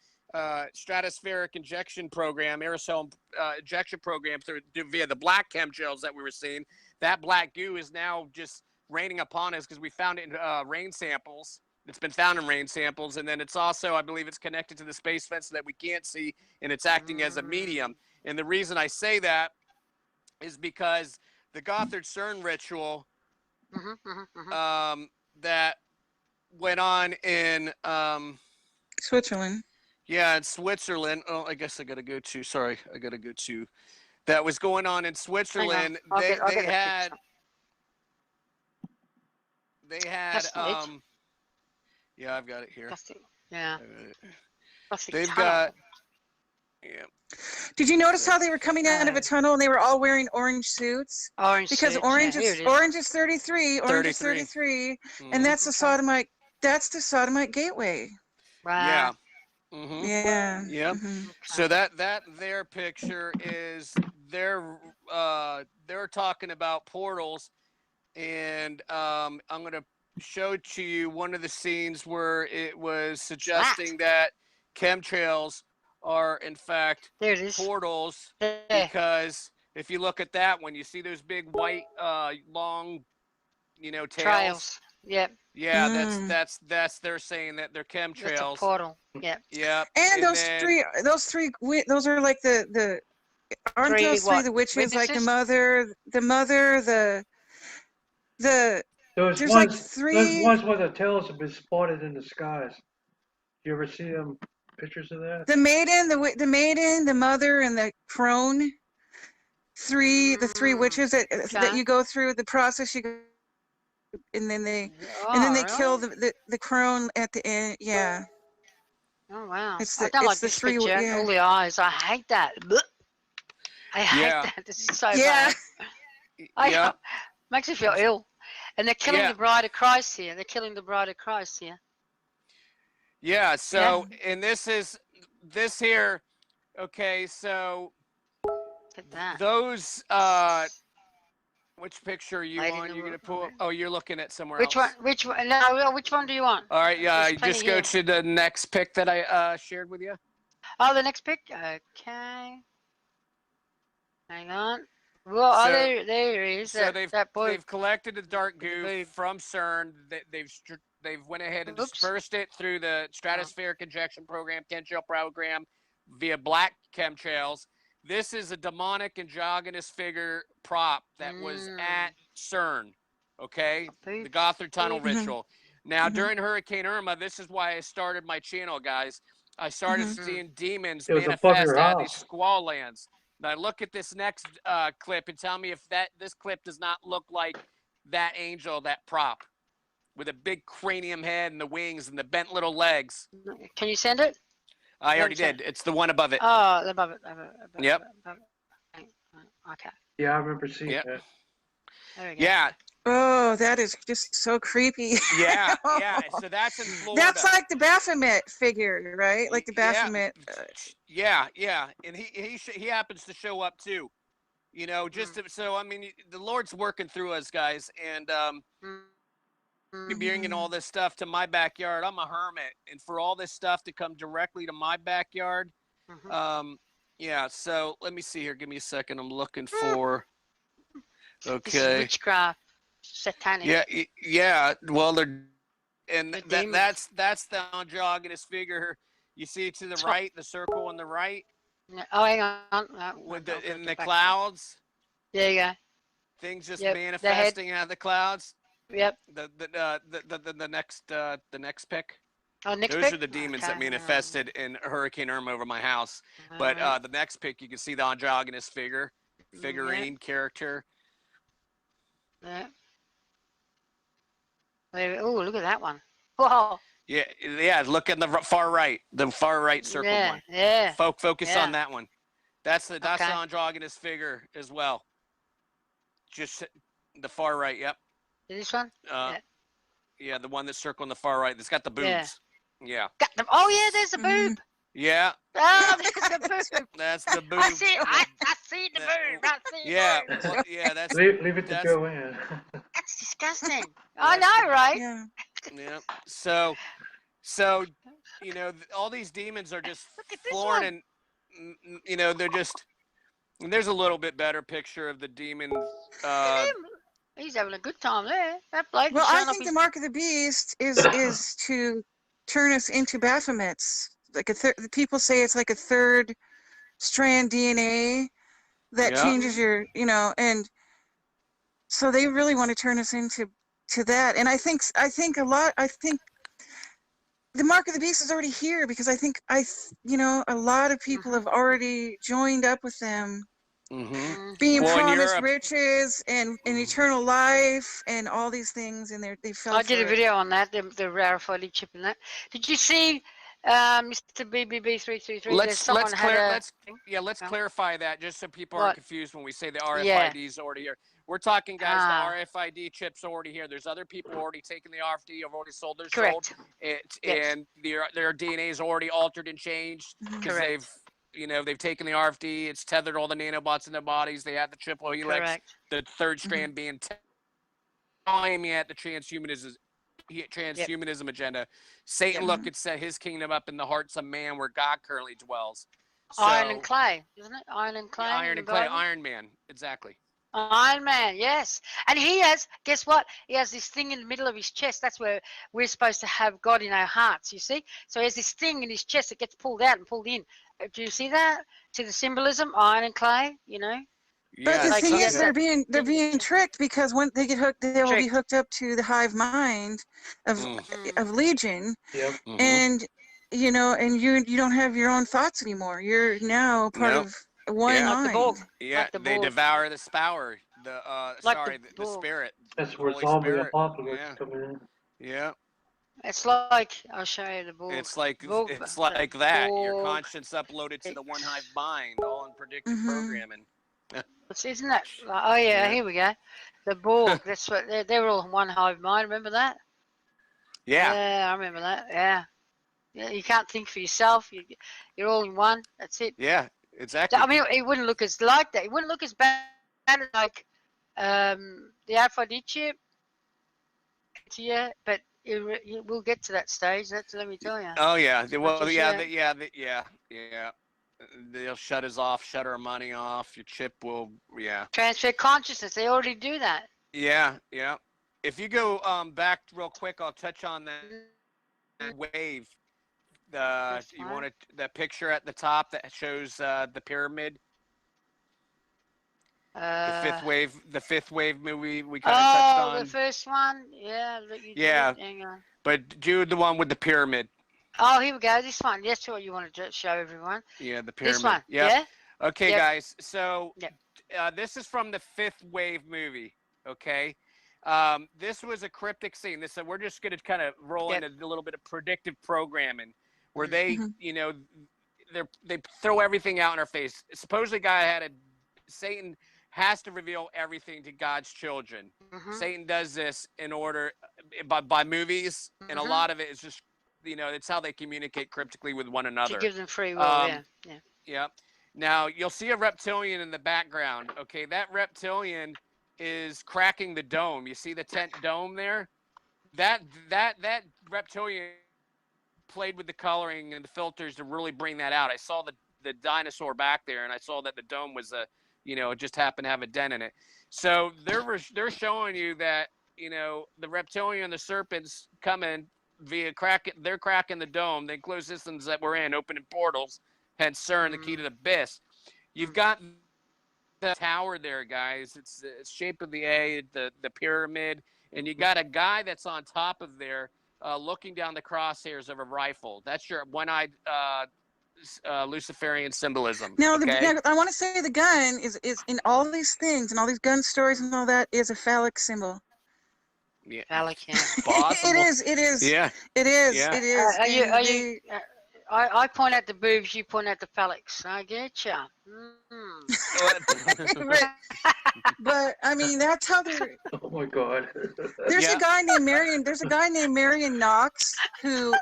stratospheric injection program, aerosol injection program, via the black chemtrails that we were seeing. That black goo is now just raining upon us because we found it in rain samples. It's been found in rain samples, and then it's also, I believe, it's connected to the space fence that we can't see, and it's acting as a medium. And the reason I say that is because the Gothard CERN ritual that went on in Switzerland. yeah, in Switzerland. Oh, I guess I gotta go to. Sorry, I gotta go to. That was going on in Switzerland. I'll get They the had. picture. They had. That's neat. Yeah, I've got it here. Yeah. Plastic They've tunnel. got. Yeah. Did you notice how they were coming out of a tunnel and they were all wearing orange suits? Orange Because suits, orange yeah, here is it is. orange is 33, orange is 33. 33, Mhm. and that's the sodomite. That's the sodomite gateway. Yeah. Right. Mm-hmm. Yeah. Yep. Mhm. So that their picture is they're talking about portals, and I'm gonna show to you one of the scenes where it was suggesting that chemtrails are in fact There it is. portals, There. because if you look at that one, you see those big white long, you know, tails. Trails. Yep. Yeah, Mm. that's they're saying that they're That's a chemtrails. portal. Yep. Yep. And those then, three, those are like the aren't Three those three what? the witches? Like the Witnesses? mother, the Those there's like ones, those three. ones where the tails have been spotted in the skies. You ever see them pictures of that? The maiden, the maiden, the mother, and the crone. The three witches that Okay. you go through the process. You go, and then they Oh, kill really? the crone at the end. Yeah, Oh, wow. it's I the don't like the this three. picture. Yeah. All the eyes. I hate that. Blech. I hate Yeah. that. This is so Yeah. bad. yeah. Makes me feel ill. And they're killing Yeah. the bride of Christ here. They're killing the bride of Christ here. Yeah, so and this here, okay, so Look at that. those which picture are you Lady in on? the You're gonna Wood, pull okay. oh, you're looking at somewhere Which else. one? Which one? No, which one do you want? All right, yeah, There's plenty just go here. to the next pic that I shared with you. Oh, the next pic? Okay. Hang on. Well, So- there he is. So that boy. they've collected the dark goo Boob. from CERN. They've went ahead and Oops. dispersed it through the stratospheric injection program, chemtrail program, via black chemtrails. This is a demonic androgynous figure prop that was at CERN. Okay, the Boob. Gothard Tunnel Mhm. ritual. Now Mhm. during Hurricane Irma, this is why I started my channel, guys. I started Mhm. seeing demons It was above manifest your out of these house. squall lands. Now look at this next clip and tell me if this clip does not look like that angel, that prop, with a big cranium head and the wings and the bent little legs. Can you send it? I already Website. did. It's the one above it. Oh, above it. Above it. Yep. Above it. Okay. Yeah, I remember seeing Yep. that. There we go. Yeah, Oh, that is just so creepy. yeah, yeah. So that's in Florida. That's like the Baphomet figure, right? Like the Yeah. Baphomet. Yeah, yeah, and he happens to show up too. You know, so I mean, the Lord's working through us, guys, and bringing all this stuff to my backyard. I'm a hermit, and for all this stuff to come directly to my backyard, yeah. So let me see here. Give me a second. I'm looking for. This is Okay. witchcraft, satanic. Yeah, yeah. Well, and The demons. that's the androgynous figure. You see to the right, the circle on the right, Oh, hang on. No, with I'll in get the back. clouds. There you go. Things just Yep, the head. manifesting out of the clouds. Yep. The next pic. Oh, next Those pic? are the demons Okay. that manifested in Hurricane Irma over my house. But Alright. the next pic, you can see the androgynous figurine character. Yeah. Oh, look at that one. Whoa. Yeah, yeah. Look in the far right circle Yeah, one. yeah. Focus Yeah. on that one. That's the androgynous figure as well. Just the far right. Yep. This one. Yeah, the one that's circling the far right. That's got the boobs. Yeah. Got them. Oh yeah, there's a boob. Yeah. Oh, there's the boob. That's the boob. I see the boob. I see yeah. the boob. Well, yeah. That's. Leave it to Joanne. That's disgusting. I know, right? Yeah. Yeah. So, all these demons are just flooring, and they're just. And there's a little bit better picture of the demon. He's having a good time there. That bloke. Well, I think the mark of the beast is to turn us into Baphomets. Like people say it's like a third strand DNA that changes your, and so they really want to turn us into that. And I think the mark of the beast is already here, because I think a lot of people have already joined up with them. Mm-hmm. Being promised riches and eternal life and all these things, and they fell. I did a video on that, the rarefied chip and that. Did you see Mr. BBB333? Let's clarify that, just so people aren't confused when we say the RFID's already here. We're talking, guys, the RFID chip's already here. There's other people already taking the RFID, have already sold their soul. And their DNA is already altered and changed because they've taken the RFD. It's tethered all the nanobots in their bodies. They have the triple helix, the third strand being aiming at the transhumanism agenda. Satan look at set his kingdom up in the hearts of man, where God currently dwells. So, Iron and clay, isn't it? Iron and clay. Iron and clay. Iron Man, exactly. Iron Man, yes. And he has, guess what? He has this thing in the middle of his chest. That's where we're supposed to have God in our hearts, you see? So he has this thing in his chest that gets pulled out and pulled in. Do you see that? See the symbolism? Iron and clay, Yeah, but the thing is, they're being tricked, because when they get hooked, they will be hooked up to the hive mind of Legion, and you don't have your own thoughts anymore. You're now part of one mind. They devour the spower. The spirit. That's where zombie apocalypse come in. Yeah. It's like, I'll show you the book. It's like that. Your conscience uploaded to the one hive mind, all in predictive programming. Isn't that? Oh yeah, here we go. The Borg. That's what they're all one hive mind. Remember that? Yeah. Yeah, I remember that. Yeah. Yeah. You can't think for yourself. You're all in one. That's it. Yeah. Exactly. I mean, it wouldn't look as like that. It wouldn't look as bad as like the RFID chip. Yeah, but we'll get to that stage. Let me tell you. Oh yeah. Well, yeah. They'll shut our money off. Your chip will, transfer consciousness. They already do that. Yeah. If you go back real quick, I'll touch on that wave. You want that picture at the top that shows the pyramid. The fifth wave movie we kind of touched on. Oh, the first one, Hang on. But do the one with the pyramid. Oh, here we go. This one. That's what you wanted to show everyone. Yeah, the pyramid. This one. Yep. Yeah. Okay, guys. So this is from the fifth wave movie. Okay. This was a cryptic scene. We're just going to kind of roll into a little bit of predictive programming, where they, they throw everything out in our face. Supposedly, Satan has to reveal everything to God's children. Satan does this in order by movies, and a lot of it is just, it's how they communicate cryptically with one another. To give them free will, Yeah. Now you'll see a reptilian in the background. Okay, that reptilian is cracking the dome. You see the tent dome there? That reptilian played with the coloring and the filters to really bring that out. I saw the dinosaur back there, and I saw that the dome was it just happened to have a dent in it. So they're showing you that the reptilian and the serpents coming via they're cracking the dome. The enclosed systems that we're in, opening portals, hence CERN, the key to the abyss. You've got the tower there, guys. It's the shape of the A, the pyramid, and you got a guy that's on top of there, looking down the crosshairs of a rifle. That's your one-eyed Luciferian symbolism. Now, I want to say the gun is in all these things and all these gun stories and all that is a phallic symbol. Yeah. Phallic, yeah. It is. Yeah. It is. Yeah. It is. I point out the boobs, you point out the phallics. I get ya. But I mean, that's how they're. Oh my God. There's a guy named Marion. There's a guy named Marion Knox who.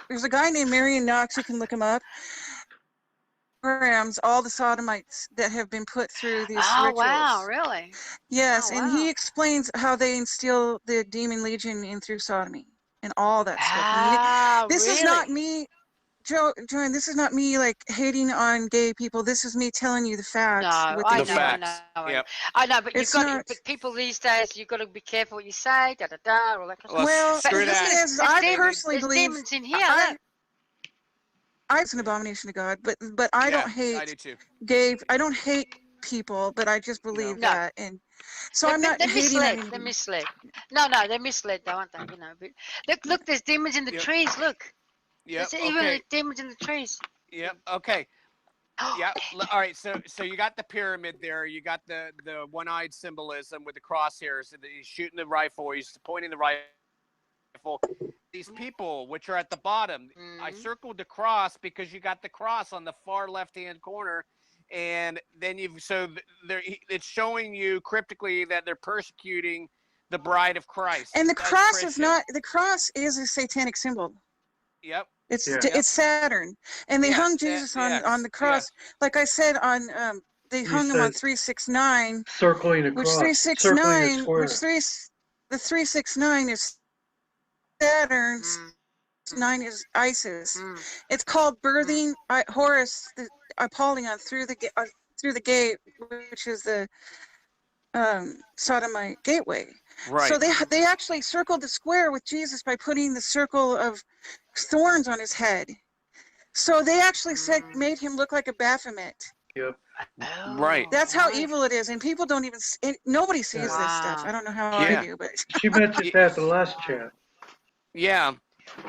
There's a guy named Marion Knox. You can look him up. Programs all the sodomites that have been put through these rituals. Wow, really? Yes, Oh, and he explains how they instill the demon legion in through sodomy and all that stuff. This is not me, Joanne. This is not me like hating on gay people. This is me telling you the facts. No, I know. Yep. I know, but It's you've got not- but people these days, you've got to be careful what you say, all that kind of stuff. Well, screw the thing that. is, I personally there's believe demons in here. it's an abomination to God, but I don't I hate do too. gay. I don't hate people, but I just believe No. that, and so I'm not They're hating misled. on They're misled. No, they're misled, though, aren't they? You know, but look, there's demons in the trees. Look, Yep. there's even Okay. demons in the trees. Yep. Okay. Yeah. All right. So you got the pyramid there. You got the one-eyed symbolism with the crosshairs. He's shooting the rifle. He's pointing the rifle. These people, which are at the bottom, I circled the cross because you got the cross on the far left-hand corner, and then it's showing you cryptically that they're persecuting the bride of Christ. And the That's cross Christian. is not. The cross is a satanic symbol. Yep. It's Saturn, and they hung Jesus on the cross. Like I said, they hung him on 369. Circling a Which cross. 369, Circling the 369 is Saturn, 9 is Isis. It's called birthing Horus, the Apollyon, through the gate, which is the Sodomite gateway. Right. So they actually circled the square with Jesus by putting the circle of thorns on his head. So they actually made him look like a Baphomet. Yep. Right. That's how evil it is, and people don't even. Nobody sees this stuff. I don't know how I do, but She mentioned that the last chat. Yeah.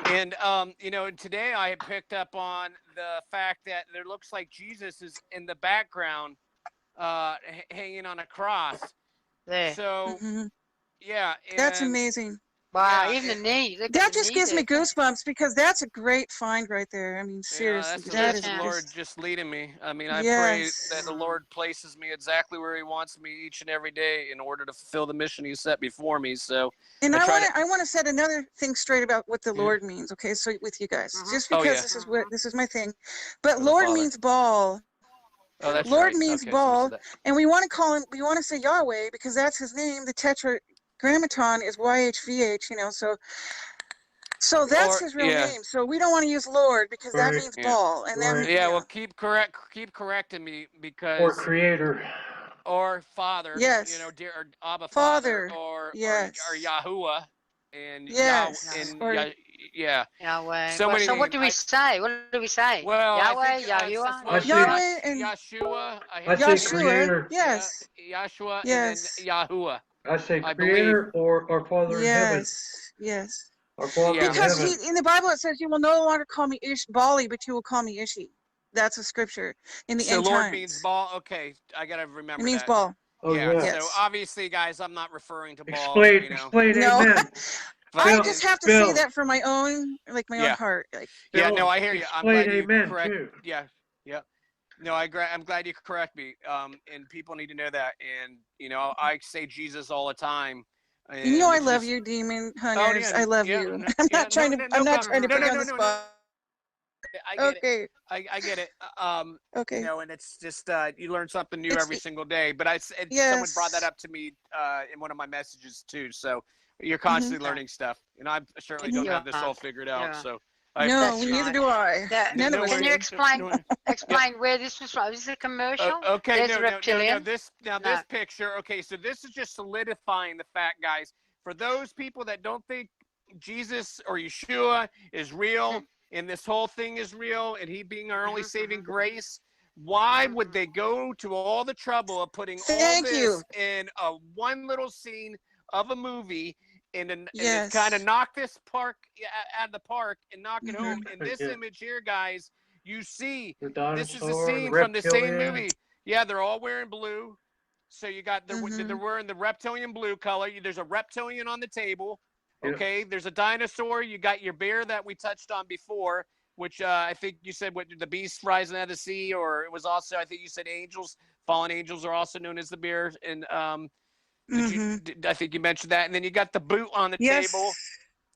And today I picked up on the fact that there looks like Jesus is in the background, hanging on a cross. There. So, yeah. That's amazing. Wow, Yeah, even the knee. That just gives me goosebumps because that's a great find right there. I mean, seriously, that's the Lord just leading me. I mean, I pray that the Lord places me exactly where He wants me each and every day in order to fulfill the mission He set before me. So, and I want to set another thing straight about what the Lord means. Okay, so with you guys, just because this is my thing, but Lord means ball. Oh, that's Lord right. means ball, and we want to call him. We want to say Yahweh because that's His name. The Tetragrammaton is YHVH. So that's His real name. So we don't want to use Lord because that means ball. And then well, keep correcting me because or Creator or Father. Yes. Dear or Abba Father. or Yahuwah and Yahweh. Yahweh. So what do we say? What do we say? Well, Yahweh, Yahuwah, Yahweh and Yeshua. I say Creator. Yes. Yeshua Yes. and then Yahuwah. I say Creator or our Father in heaven. Yes. Our Father in Because heaven. in the Bible it says, "You will no longer call me Bali, but you will call me Ishi." That's a scripture in the end Lord times. means ball. Okay, I gotta remember. It means that. ball. Oh, Yes. So obviously, guys, I'm not referring to ball. Explain. No. Amen. I just have to say that for my own, own heart. No, I hear you. I'm glad you correct. Too. Yeah. No, I'm glad you correct me. And people need to know that. And I say Jesus all the time. And I love you, demon hunters. I love you. I'm not trying to put you on the spot. I get it. I get it. Okay. And it's just you learn something new every single day. But someone brought that up to me in one of my messages too. So you're constantly learning stuff, and I certainly don't have this all figured out. So neither do I. Can you explain where this was from? Is this a commercial? Okay, There's a reptilian. This picture. Okay, so this is just solidifying the fact, guys. For those people that don't think Jesus or Yeshua is real, and this whole thing is real, and He being our only saving grace, why would they go to all the trouble of putting all this in one little scene of a movie? And kind of knock this park out of the park and knock it home. In this image here, guys, you see this is a scene from the same movie. Yeah, they're all wearing blue. So you got they're wearing the reptilian blue color. There's a reptilian on the table. Okay, there's a dinosaur. You got your bear that we touched on before. which I think you said what the beast rising out of the sea, or it was also I think you said angels, fallen angels are also known as the bear, and I think you mentioned that, and then you got the boot on the table.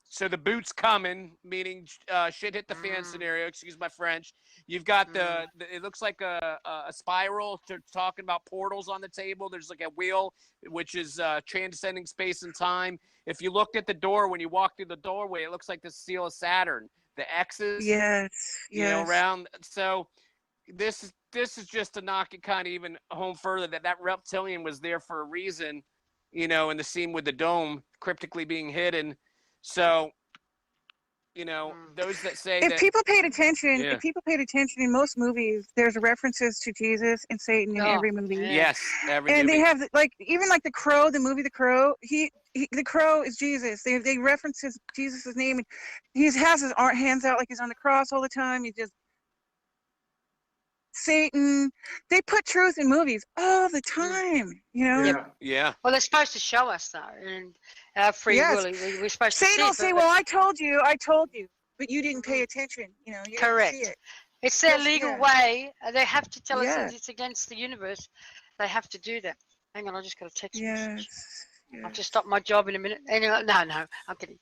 So the boot's coming, meaning shit hit the fan scenario. Excuse my French. You've got the it looks like a spiral. Talking about portals on the table. There's like a wheel, which is transcending space and time. If you look at the door when you walk through the doorway, it looks like the seal of Saturn. The X's, you know, around. So this is just to knock it kind of even home further that reptilian was there for a reason, you know, in the scene with the dome cryptically being hidden. So, you know, those that say if people paid attention in most movies, there's references to Jesus and Satan in every movie. Yes, every and movie. They have even like the Crow, the movie The Crow. The Crow is Jesus. They reference Jesus' name, and he has his hands out like he's on the cross all the time. He just Satan. They put truth in movies all the time, you know. Yeah. Well, they're supposed to show us though, and our free will. We're supposed to see. Satan will say, "Well, I told you, but you didn't pay attention." You know, you correct. Didn't see it. It's their legal way. They have to tell us it's against the universe. They have to do that. Hang on, I just got a text message. I'll just stop my job in a minute. Anyway, no, I'm kidding.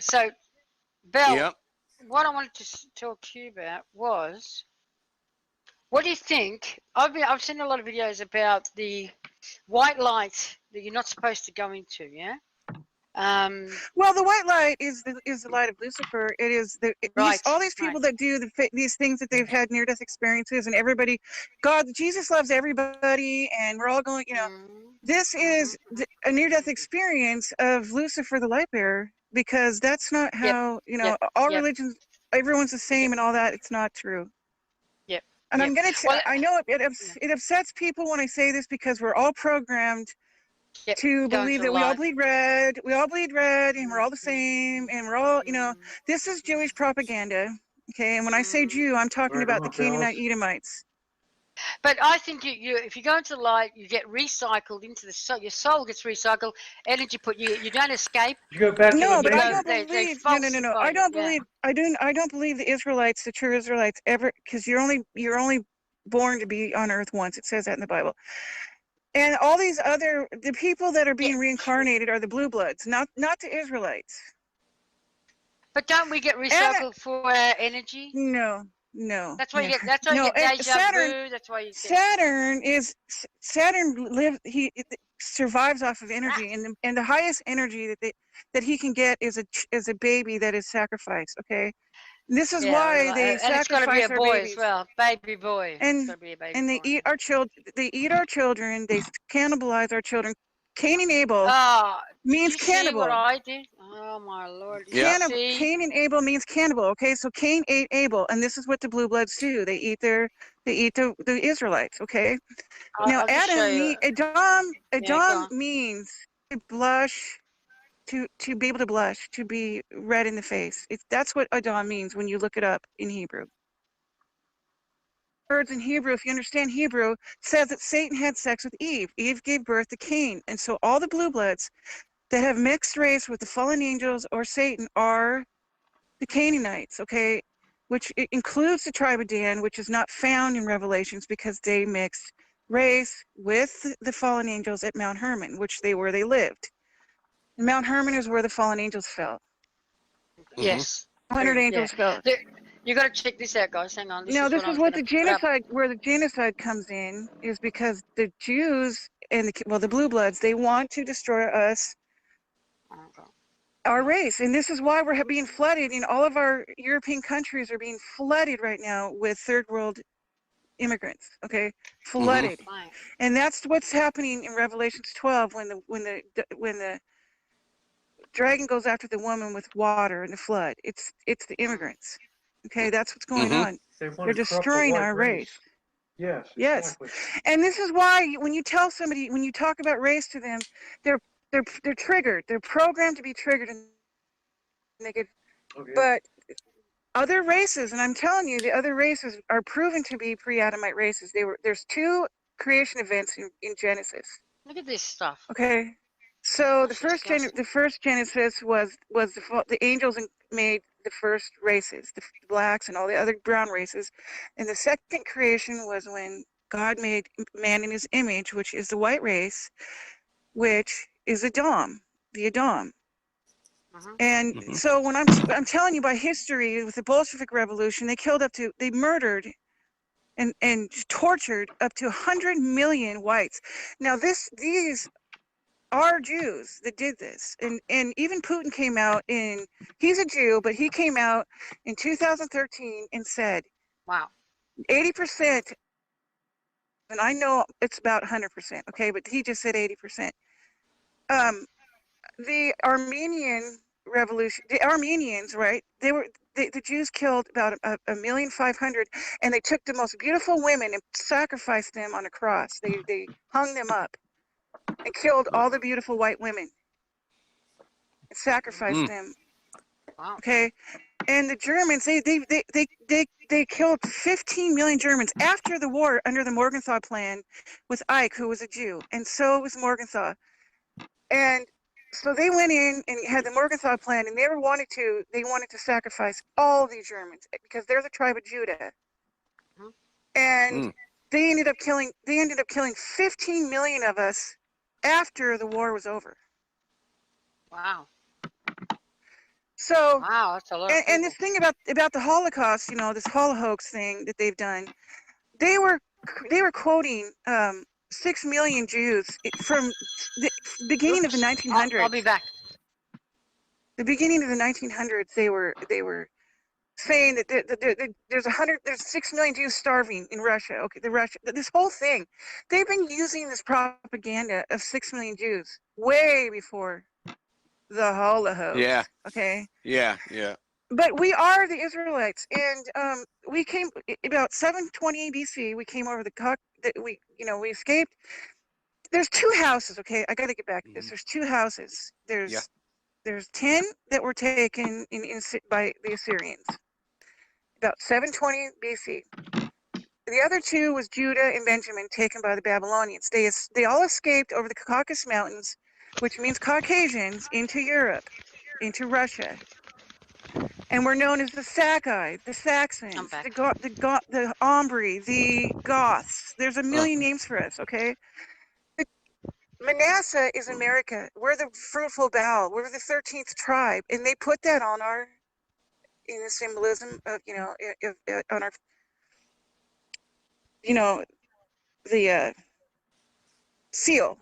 So, Belle, what I wanted to talk to you about was, what do you think? I've seen a lot of videos about the white light that you're not supposed to go into. Yeah. Well, the white light is the light of Lucifer. It is all these people that do these things that they've had near-death experiences, and everybody, Jesus loves everybody, and we're all going. You know, this is a near-death experience of Lucifer, the light bearer, because that's not how all religions. Everyone's the same and all that. It's not true. And I'm gonna. I know it upsets people when I say this because we're all programmed to believe that we all bleed red. We all bleed red, and we're all the same, and we're all. You know, this is Jewish propaganda. Okay, and when I say Jew, I'm talking about the Canaanite Edomites. But I think if you go into the light, you get recycled into the soul. Your soul gets recycled. Energy you don't escape. You go back. No, but I don't believe. No. I don't believe. I don't believe the Israelites, the true Israelites, ever, because you're only born to be on earth once. It says that in the Bible. And all these the people that are being reincarnated are the blue bloods, not the Israelites. But don't we get recycled for energy? No. That's why you get. That's why you get deja vu. That's why you get. Saturn he survives off of energy, and the highest energy that he can get is a baby that is sacrificed. Okay, this is why they sacrifice their babies. As well, baby boy. And they eat our children. They eat our children. They cannibalize our children. Cain and Abel means cannibal. See what I did? Oh my Lord! Cain and Abel means cannibal. Okay, so Cain ate Abel, and this is what the blue bloods do. They eat the Israelites. Okay. Now Adam means to blush, to be able to blush, to be red in the face. That's what Adam means when you look it up in Hebrew. Words in Hebrew, if you understand Hebrew, says that Satan had sex with Eve. Eve gave birth to Cain. And so all the blue bloods that have mixed race with the fallen angels or Satan are the Canaanites, okay? Which includes the tribe of Dan, which is not found in Revelations because they mixed race with the fallen angels at Mount Hermon, which they lived. And Mount Hermon is where the fallen angels fell. Yes. 100 angels fell. You got to check this out, guys. Hang on. This is what the genocide, where the genocide comes in, is because the Jews and the blue bloods, they want to destroy us, our race, and this is why we're being flooded. In all of our European countries are being flooded right now with third world immigrants. Okay, flooded, and that's what's happening in Revelations 12 when the dragon goes after the woman with water in the flood. It's the immigrants. Okay, that's what's going on. They're destroying our race. Yes. Yes. Exactly. And this is why when you tell somebody, when you talk about race to them, they're triggered. They're programmed to be triggered, and they get. Okay. But other races, and I'm telling you, the other races are proven to be pre-Adamite races. There's two creation events in Genesis. Look at this stuff. Okay. So the first Genesis was the angels made the first races, the blacks and all the other brown races. And the second creation was when God made man in his image, which is the white race, which is Adam, the Adam. And so when I'm telling you by history, with the Bolshevik Revolution, they murdered and tortured up to 100 million whites. Now these are Jews that did this, and even Putin came out he's a Jew, but he came out in 2013 and said, wow, 80%, and I know it's about 100%, okay, but he just said 80%. The Armenian revolution, the Armenians, right? The Jews killed about 1,500,000, and they took the most beautiful women and sacrificed them on a cross. They hung them up and killed all the beautiful white women and sacrificed them. wow. Okay, and the Germans, they killed 15 million Germans after the war under the Morgenthau Plan with Ike, who was a Jew, and so was Morgenthau. And so they went in and had the Morgenthau Plan, and they wanted to sacrifice all the Germans because they're the tribe of Judah. And they ended up killing 15 million of us after the war was over. Wow. So wow, that's a lot. And this thing about the Holocaust, this Holocaust thing that they've done, they were quoting 6 million Jews from the beginning of the 1900s. I'll be back. The beginning of the 1900s, they were saying that there's 6 million Jews starving in Russia. Okay, this whole thing, they've been using this propaganda of 6 million Jews way before the Holocaust. Yeah. Okay. Yeah. But we are the Israelites, and we came about 720 BC. We came over we escaped. There's 2 houses. Okay, I got to get back to this. There's 2 houses. There's 10 that were taken by the Assyrians about 720 BC. The other 2 was Judah and Benjamin, taken by the Babylonians. They all escaped over the Caucasus Mountains, which means Caucasians, into Europe, into Russia. And we're known as the Sakai, the Saxons, the Ombri, the Goths. There's a million names for us, okay? Manasseh is America. We're the fruitful bough. We're the 13th tribe. And they put that on in the symbolism of, on our, the seal,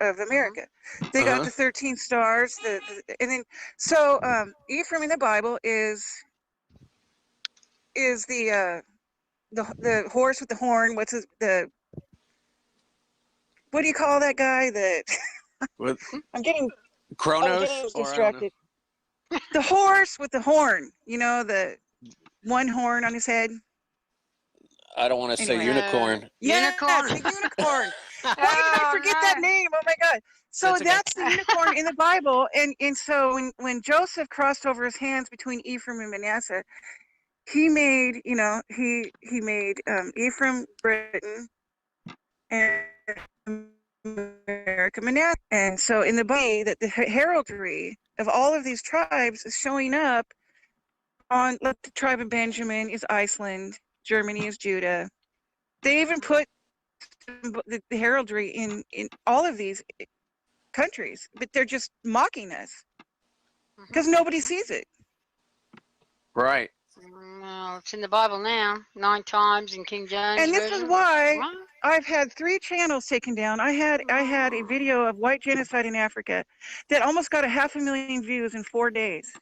of America. They got the 13 stars, and then so Ephraim in the Bible is the horse with the horn. What do you call that guy? I'm getting distracted. The horse with the horn, the one horn on his head. I don't want to say unicorn. Unicorn. The unicorn. Why did I forget that name? Oh my God. So that's the unicorn in the Bible. And so when Joseph crossed over his hands between Ephraim and Manasseh, he made, he made Ephraim Britain and America Manasseh. And so in the Bible, that the heraldry of all of these tribes is showing up on, the tribe of Benjamin is Iceland, Germany is Judah. They even put the heraldry in all of these countries, but they're just mocking us because nobody sees it. Right. Well, it's in the Bible now, 9 times in King James. And this is why I've had 3 channels taken down. I had a video of white genocide in Africa that almost got 500,000 views in 4 days,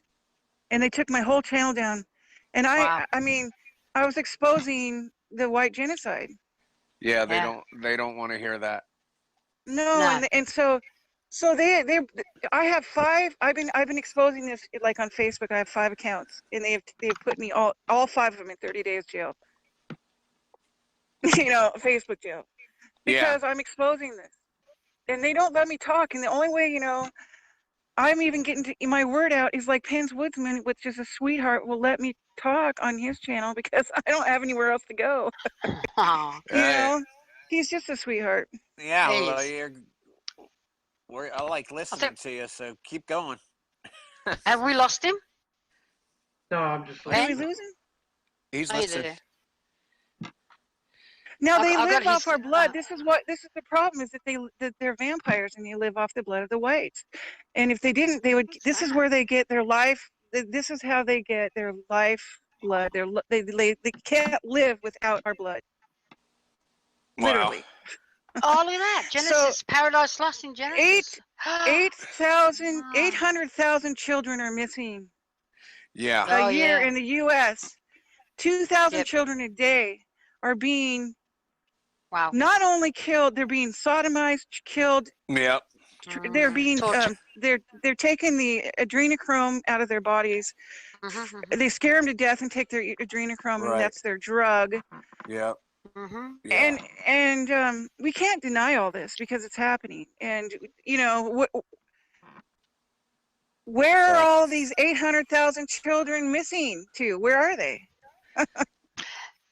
and they took my whole channel down. And I mean, I was exposing the white genocide. Yeah, they don't want to hear that. No. And so I have 5. I've been exposing this like on Facebook. I have 5 accounts, and they've put me all 5 of them in 30 days jail. Facebook jail, because I'm exposing this, and they don't let me talk. And the only way I'm even getting my word out is like Penn's Woodsman, which is a sweetheart, will let me talk on his channel because I don't have anywhere else to go. He's just a sweetheart. Yeah, well, I like listening to you, so keep going. Have we lost him? No, I'm just Did we listening. lose him? He's Are you listening. there? No, they I got live off his. our blood. This is the problem is that they're vampires and they live off the blood of the whites. And if they didn't, they would. This is where they get their life. This is how they get their life blood. They can't live without our blood. Wow. Literally. Oh, look at that. Genesis, Paradise Lost in Genesis. 800,000 children are missing Yeah. a Oh, year yeah. in the U.S. 2,000 Yep. children a day are being Wow. not only killed, they're being sodomized, killed. Yep. They're being Torture. they're taking the adrenochrome out of their bodies. They scare them to death and take their adrenochrome, and Right. that's their drug. Yep. Yeah. And we can't deny all this because it's happening. And you know where are all these 800,000 children missing to? Where are they?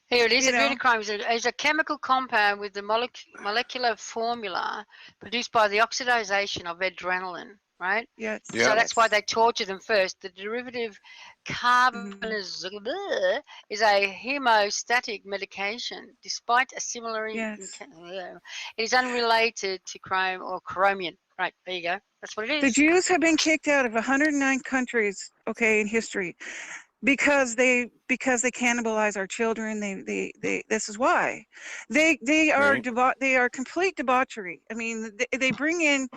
Here it is. You know. Adrenochrome is a chemical compound with the molecular formula produced by the oxidization of adrenaline, right? Yes. Yep. So that's why they torture them first. The derivative carbamazepine is a hemostatic medication, despite a similar. Yes. It is unrelated to chrome or chromium. Right, there you go. That's what it is. The Jews have been kicked out of 109 countries, okay, in history, because they cannibalize our children. They this is why they are Right. they are complete debauchery. I mean, they bring in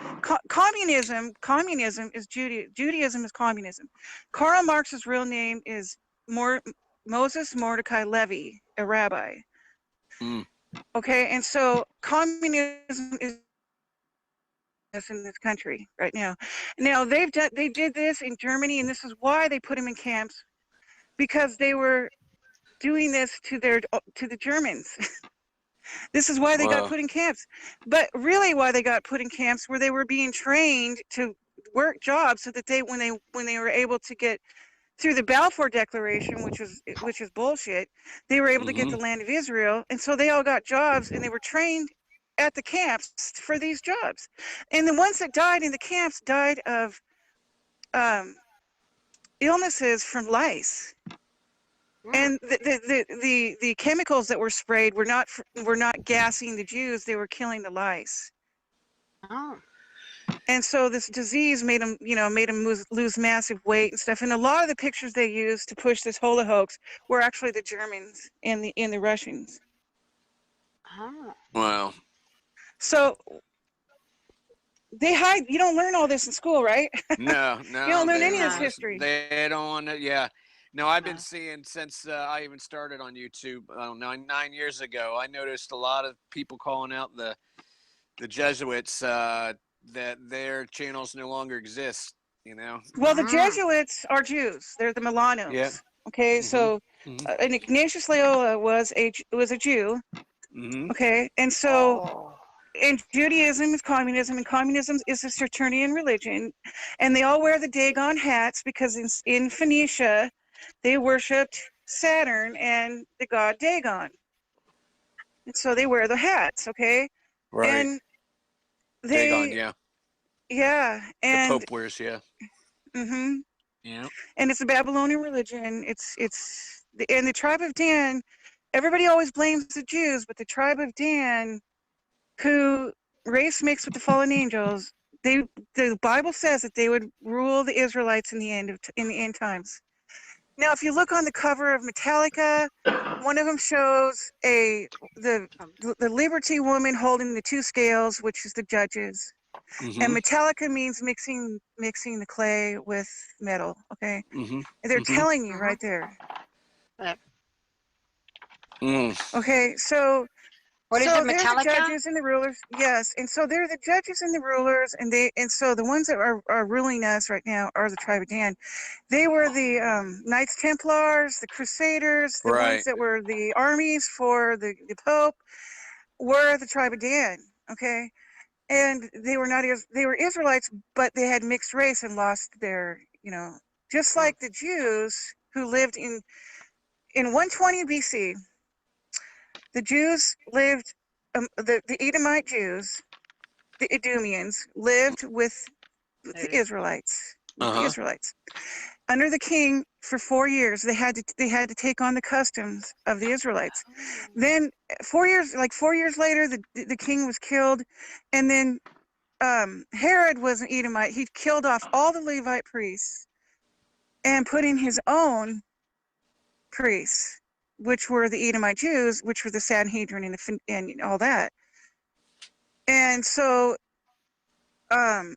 communism. Communism is Judaism is communism. Karl Marx's real name is Moses Mordecai Levy, a rabbi. Okay, and so communism is in this country right now. Now they did this in Germany, and this is why they put them in camps, because they were doing this to the Germans. This is why they got put in camps. But really why they got put in camps were they were being trained to work jobs so that when they were able to get through the Balfour Declaration, which is bullshit, they were able to get the land of Israel, and so they all got jobs and they were trained at the camps for these jobs. And the ones that died in the camps died of illnesses from lice. And the chemicals that were sprayed were not gassing the Jews; they were killing the lice. Oh. And so this disease made them lose massive weight and stuff. And a lot of the pictures they used to push this whole hoax were actually the Germans and the Russians. Oh. Wow. So they hide. You don't learn all this in school, right? No. You don't learn any of this history. They don't want to. Yeah. No, I've been seeing since I even started on YouTube 9 years ago. I noticed a lot of people calling out the Jesuits that their channels no longer exist. You know. Well, the Jesuits are Jews. They're the Milanos. Yeah. Okay, so and Ignatius Loyola was a Jew. Okay, and so. And Judaism is communism, and communism is a Saturnian religion, and they all wear the Dagon hats because in Phoenicia, they worshipped Saturn and the god Dagon, and so they wear the hats. Okay, Right. And they, Dagon, yeah, and the Pope wears, yeah. Yeah. And it's a Babylonian religion. And the tribe of Dan. Everybody always blames the Jews, but the tribe of Dan, who race mixed with the fallen angels, the Bible says that they would rule the Israelites in the end times. Now, if you look on the cover of Metallica, one of them shows the Liberty woman holding the two scales, which is the judges, and Metallica means mixing the clay with metal. Okay, and they're telling you right there. Okay, so. What is it, Metallica? They're the judges and the rulers, yes. And so they're the judges and the rulers, and so the ones that are ruling us right now are the tribe of Dan. They were the Knights Templars, the Crusaders, the ones that were the armies for the Pope, were the tribe of Dan. Okay, and they were Israelites, but they had mixed race and lost their, just like the Jews who lived in 120 BC. The Jews lived, the Edomite Jews, the Edomians, lived with the Israelites. under the king for 4 years. They had to take on the customs of the Israelites. Then 4 years later, the king was killed, and then Herod was an Edomite. He killed off all the Levite priests and put in his own priests, which were the Edomite Jews, which were the Sanhedrin and all that. And so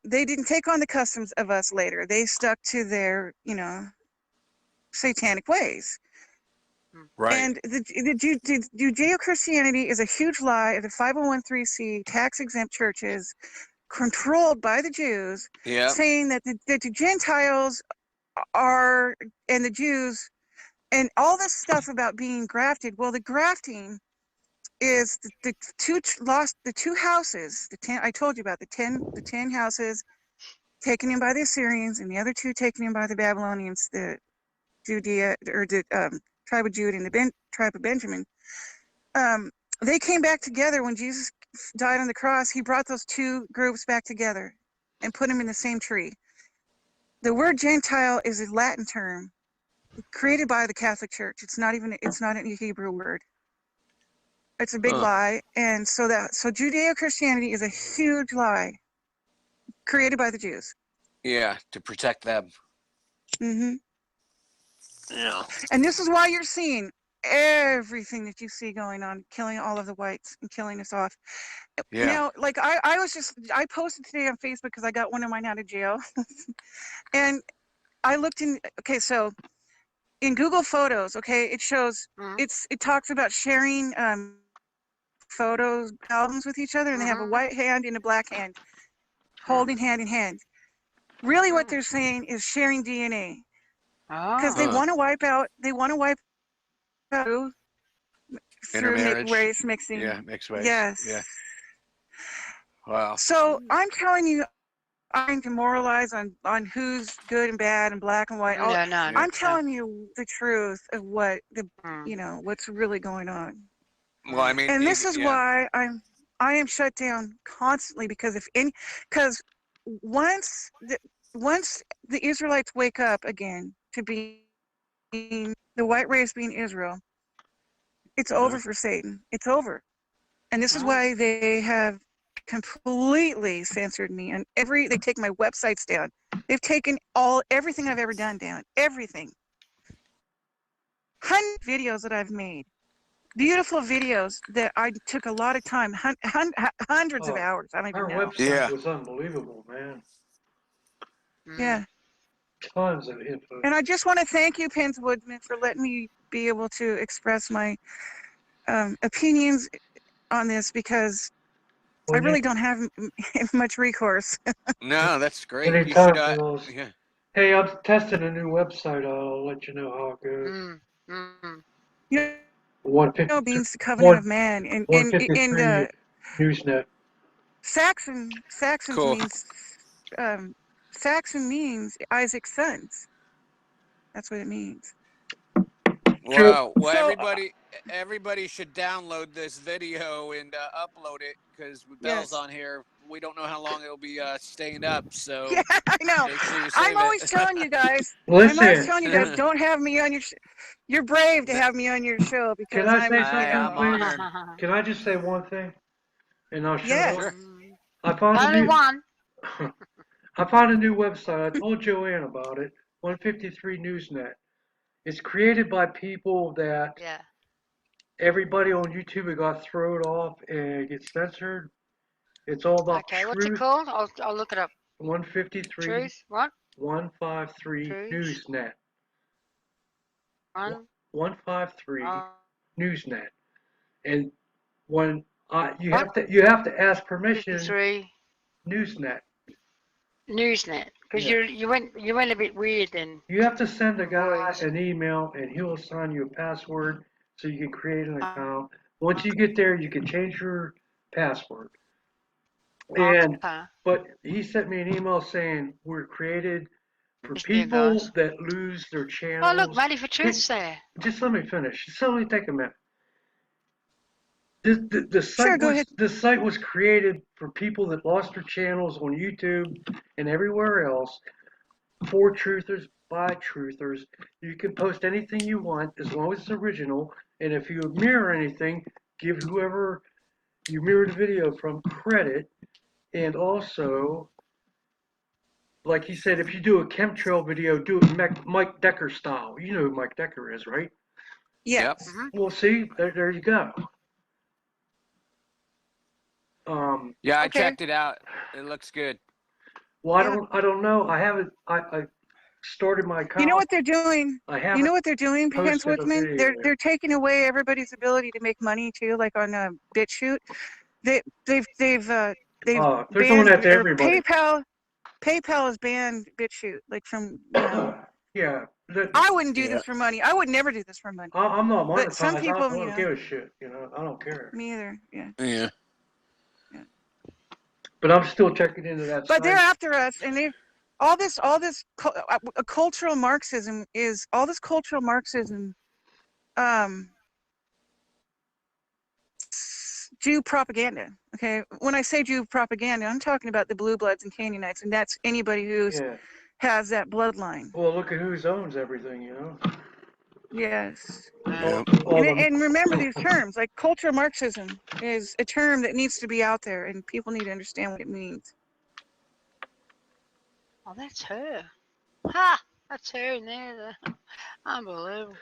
they didn't take on the customs of us later. They stuck to their, satanic ways. Right. And the Judeo-Christianity is a huge lie. The 501c tax-exempt churches controlled by the Jews, saying that the Gentiles are, and the Jews, and all this stuff about being grafted. Well, the grafting is the two houses, I told you about the 10 houses taken in by the Assyrians, and the other 2 taken in by the Babylonians, the Judea, or the tribe of Judah and the tribe of Benjamin. They came back together when Jesus died on the cross. He brought those 2 groups back together and put them in the same tree. The word Gentile is a Latin term created by the Catholic Church. It's not a Hebrew word. It's a big lie. And so Judeo-Christianity is a huge lie created by the Jews. Yeah, to protect them. Mm-hmm. Yeah. And this is why you're seeing everything that you see going on, killing all of the whites and killing us off. Yeah. Now, like I posted today on Facebook because I got one of mine out of jail. And I looked so in Google Photos, it shows, it talks about sharing photos, albums with each other, and they have a white hand and a black hand, holding hand in hand. Really what they're saying is sharing DNA. Because they want to wipe out through race mixing. Yeah, mixed race. Yes. Yeah. Wow. So I'm telling you, I'm demoralized on who's good and bad and black and white. I'm telling you the truth of what what's really going on. Well, I mean, and this is why I am shut down constantly, because once the Israelites wake up again to being the white race being Israel, it's over for Satan. It's over. And this is why they have completely censored me, and they take my websites down. They've taken everything I've ever done down. Everything. 100 videos that I've made. Beautiful videos that I took a lot of time, hundreds of hours. I don't even know. Our website was unbelievable, man. Yeah. Tons of info. And I just want to thank you, Pence Woodman, for letting me be able to express my opinions on this, because I really don't have much recourse. No, that's great. You should, Hey, I'm testing a new website. I'll let you know how it goes. Means the covenant of man, and Newsnet. Saxon means Saxon means Isaac's sons. That's what it means. Wow. Well, everybody should download this video and upload it, because with Bell's on here, we don't know how long it'll be staying up. So yeah, I know. Make sure you I'm always telling you guys. Listen. I'm always telling you guys, don't have me on your. You're brave to have me on your show, because Can I say something, please? Can I just say one thing, and I'll shut up? Sure. I found Only one. I found a new website. I told Joanne about it. 153 Newsnet. It's created by people that everybody on YouTube got thrown off and gets censored. It's all about truth. What's it called? I'll look it up. 153. Truth. What? 153 Truth. Newsnet. 153 Newsnet. And when you have to ask permission. 53 Newsnet. Newsnet. Because you went a bit weird then. You have to send a guy an email, and he'll assign you a password so you can create an account. Once you get there, you can change your password. But he sent me an email saying we're created for people that lose their channels. Oh, look, Money for Truth's there. Just let me finish. Just let me take a minute. The site was created for people that lost their channels on YouTube and everywhere else, for truthers, by truthers. You can post anything you want as long as it's original. And if you mirror anything, give whoever you mirror the video from credit. And also, like he said, if you do a chemtrail video, do it Mike Decker style. You know who Mike Decker is, right? Yes. Yep. Well, see, there you go. Yeah, I Okay. checked it out. It looks good. Well, Yeah. I don't know. I haven't. I started my account. You know what they're doing? I haven't. You know what they're doing, Pants posted a Woodsman? video. They're taking away everybody's ability to make money too, like on BitChute. They've They're banned, doing that to or everybody. PayPal has banned BitChute, like from Yeah. I wouldn't do this for money. I would never do this for money. I'm not monetized. But some people, I don't give a shit. I don't care. Me either. Yeah. Yeah. But I'm still checking into that. But they're after us, and they all this cultural Marxism is all this cultural Marxism. Jew propaganda. Okay, when I say Jew propaganda, I'm talking about the Blue Bloods and Canaanites, and that's anybody who's has that bloodline. Well, look at who owns everything, Yes. And remember these terms, like cultural Marxism is a term that needs to be out there, and people need to understand what it means. Oh, that's her. Ha! That's her in there. Unbelievable.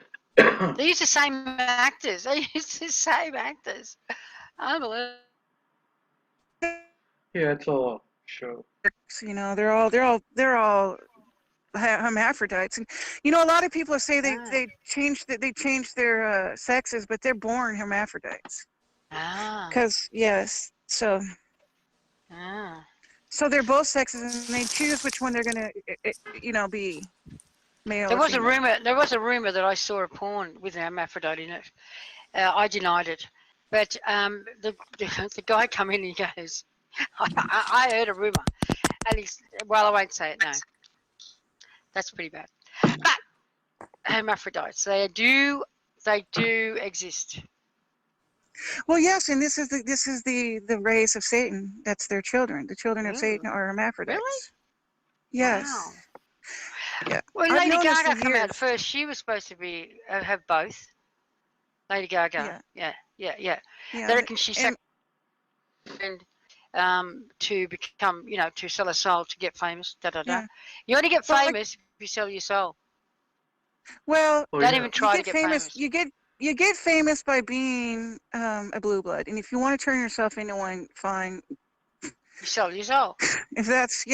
They use the same actors. Unbelievable. Yeah, it's all show. They're all hermaphrodites, and a lot of people say they changed their sexes, but they're born hermaphrodites. Because so they're both sexes, and they choose which one they're gonna be male. There was a rumor that I saw a porn with an hermaphrodite in it. I denied it, but the guy come in and he goes, I heard a rumor, and I won't say it. No, that's pretty bad. But hermaphrodites, they do exist. Well, yes, and this is the race of Satan. That's their children. The children of Satan are hermaphrodites. Really? Yes. Wow. Yeah. When Lady Gaga came out first, she was supposed to be have both. Lady Gaga. Yeah. They reckon she sacrificed to become, to sell her soul to get famous. Yeah. You only get famous if you sell your soul. Well, don't even try to get famous. You get famous by being a blue blood, and if you want to turn yourself into one, fine. You sell your soul. If that's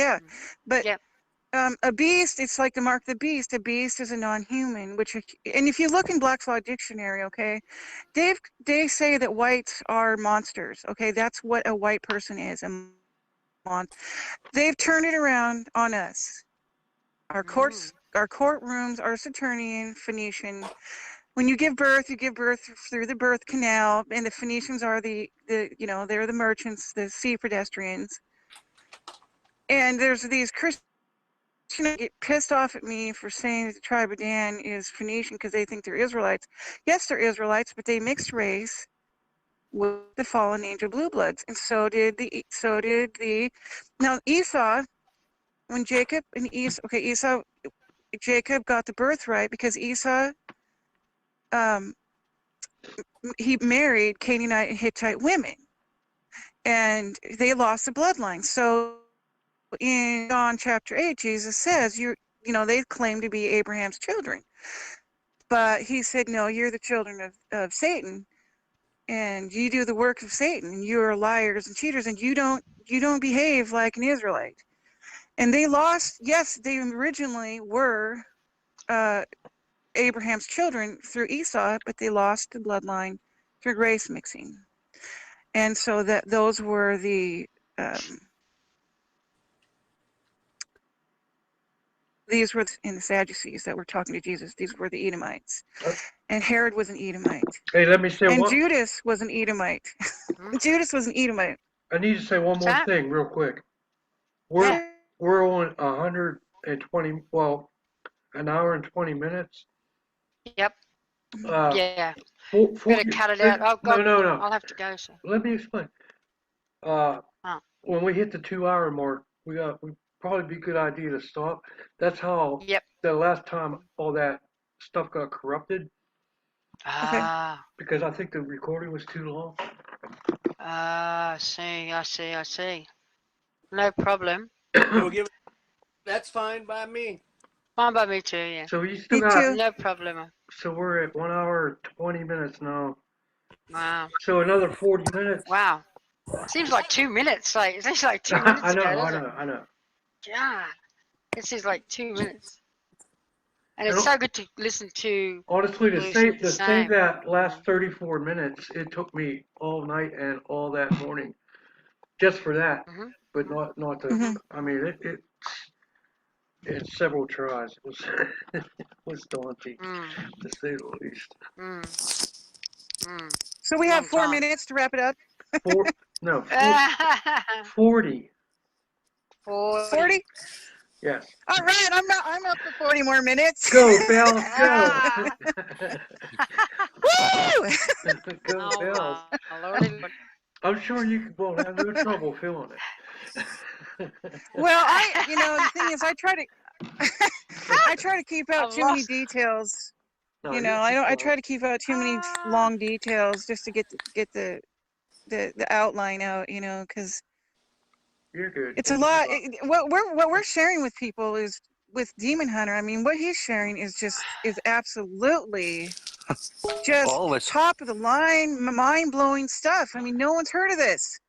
but. Yeah. A beast, it's like the mark of the beast. A beast is a non-human, and if you look in Black's Law Dictionary, okay, they say that whites are monsters. Okay, that's what a white person is. They've turned it around on us. Our courts, our courtrooms are Saturnian, Phoenician. When you give birth through the birth canal, and the Phoenicians are they're the merchants, the sea pedestrians, and there's these Christians get pissed off at me for saying that the tribe of Dan is Phoenician because they think they're Israelites. Yes, they're Israelites, but they mixed race with the fallen angel blue bloods, and so did now Esau. When Jacob got the birthright because Esau he married Canaanite and Hittite women, and they lost the bloodline. So in John chapter 8, Jesus says, they claim to be Abraham's children. But he said, no, you're the children of Satan, and you do the work of Satan, and you are liars and cheaters, and you don't behave like an Israelite. And they lost, yes, they originally were Abraham's children through Esau, but they lost the bloodline through race mixing. And so those were the these were in the Sadducees that were talking to Jesus. These were the Edomites. And Herod was an Edomite. Hey, let me say and Judas was an Edomite. Judas was an Edomite. I need to say one more thing real quick. We're on 120, an hour and 20 minutes. Yep. Yeah. Better cut it out. Oh, God, no. I'll have to go, sir. Let me explain. When we hit the 2 hour mark, probably be a good idea to stop. That's how Yep. the last time all that stuff got corrupted. Ah. Because I think the recording was too long. I see. No problem. We'll give it, that's fine by me. Fine by me too, yeah. So you still Me got. too. No problem. So we're at 1 hour 20 minutes now. Wow. So another 40 minutes. Wow. Seems like 2 minutes. Like it seems like 2 minutes I know, ago, I doesn't know, it? I know. God. It seems like 2 minutes. And You it's know, so good to listen to honestly, to Lucy save the to save same. that last 34 minutes, it took me all night and all that morning, just for that. Mm-hmm. But not to. Mhm. I mean, it's several tries. It was it was daunting, to say the least. So we have Long 4 time. minutes to wrap it up. 40. 40. Yes. All right, I'm up for 40 more minutes. Go, Bells, go. Ah. Woo! Go, Oh Bells. my lordy lord. I'm sure you won't have no trouble filling it. Well, the thing is, I try to keep out I've too many lost. details. No, I try to keep out too many long details just to get the outline out, because You're good. it's a lot. What we're sharing with people is with Demon Hunter. I mean, what he's sharing is absolutely just top of the line, mind blowing stuff. I mean, no one's heard of this.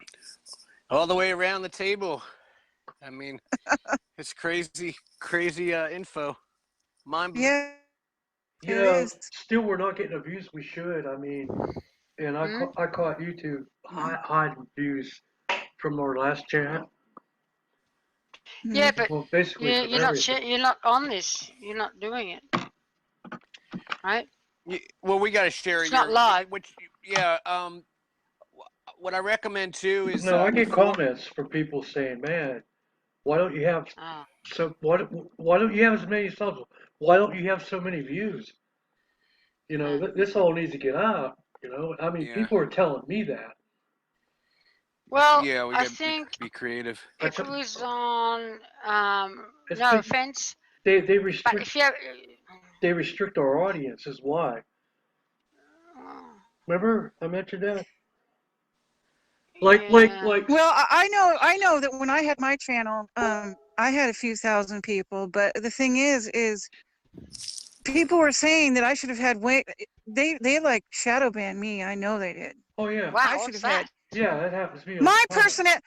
All the way around the table. I mean, it's crazy info. Mind blowing. Yeah, You it know, is. still we're not getting the views we should. I mean, and I caught YouTube hiding views from our last chat. Yeah, but Well, basically from you're not everything. you're not on this. You're not doing it, right? Well, we got to share It's not live. Which, yeah. What I recommend too is No, I get before. comments from people saying, "Man, why don't you have Oh. why don't you have as many subs? Why don't you have so many views? You know, this all needs to get out. You know, I mean, Yeah. people are telling me that. Well, Yeah, we I got think to be creative. if it was on, It's no been- offense, They but restrict if you have, our audience is why. Remember I mentioned that? Like. Well, I know that when I had my channel, I had a few thousand people, but the thing is people were saying that I should have had they like shadow banned me. I know they did. Oh yeah. Wow, I should have had. Yeah, that happens to me. My person, I'd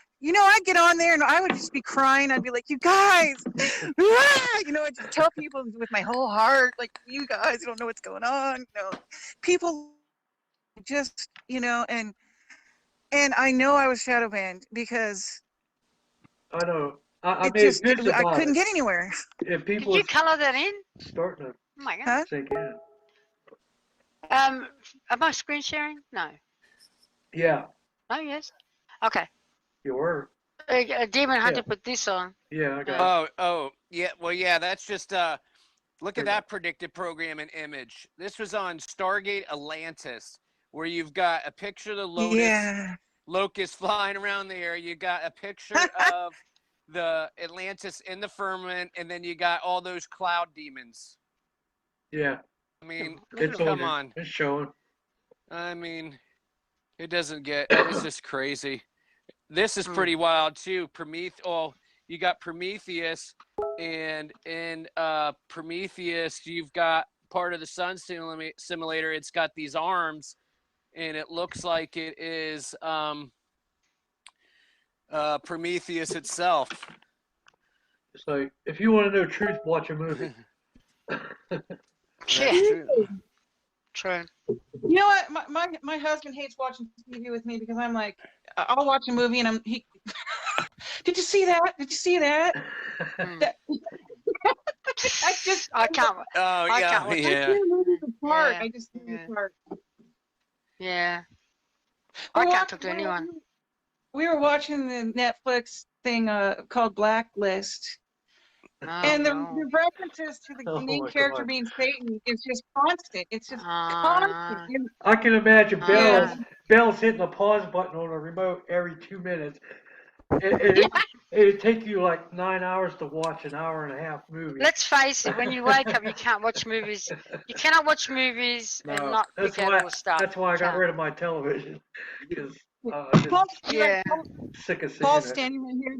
get on there and I would just be crying. I'd be like, you guys, I'd just tell people with my whole heart, like, you guys don't know what's going on. People just, and I know I was shadow banned because I know. I made vids about I couldn't it. get anywhere. If did people you color that in? starting to Oh my God. Huh? sink in. Am I screen sharing? No. Yeah, Oh yes. Okay. you were. Demon Hunter put this on. Yeah, I got it. Oh, yeah. Well, yeah, that's just look at that predictive program and image. This was on Stargate Atlantis, where you've got a picture of the locust flying around there. You got a picture of the Atlantis in the firmament, and then you got all those cloud demons. Yeah. I mean, It's come on. It's showing. I mean, it's just crazy. This is pretty wild too. You got Prometheus, and in Prometheus, you've got part of the sun simulator. It's got these arms, and it looks like it is Prometheus itself. It's like, if you want to know truth, watch a movie. True. You know what? My husband hates watching TV with me because I'm like, I'll watch a movie and did you see that? Did you see that? I can't. Oh, I yeah, can't watch yeah. I just do the part. Yeah. I can't talk to anyone. We were watching the Netflix thing called Blacklist. Oh, And the references to the main character being Satan is just constant. It's just constant. I can imagine Bell's hitting the pause button on a remote every 2 minutes. It'd take you like 9 hours to watch an hour and a half movie. Let's face it, when you wake up, you can't watch movies. You cannot watch movies and No, not pick out all the stuff. that's why I got Can't. rid of my television because I'm Paul, just Yeah. sick of seeing Paul it. standing right here.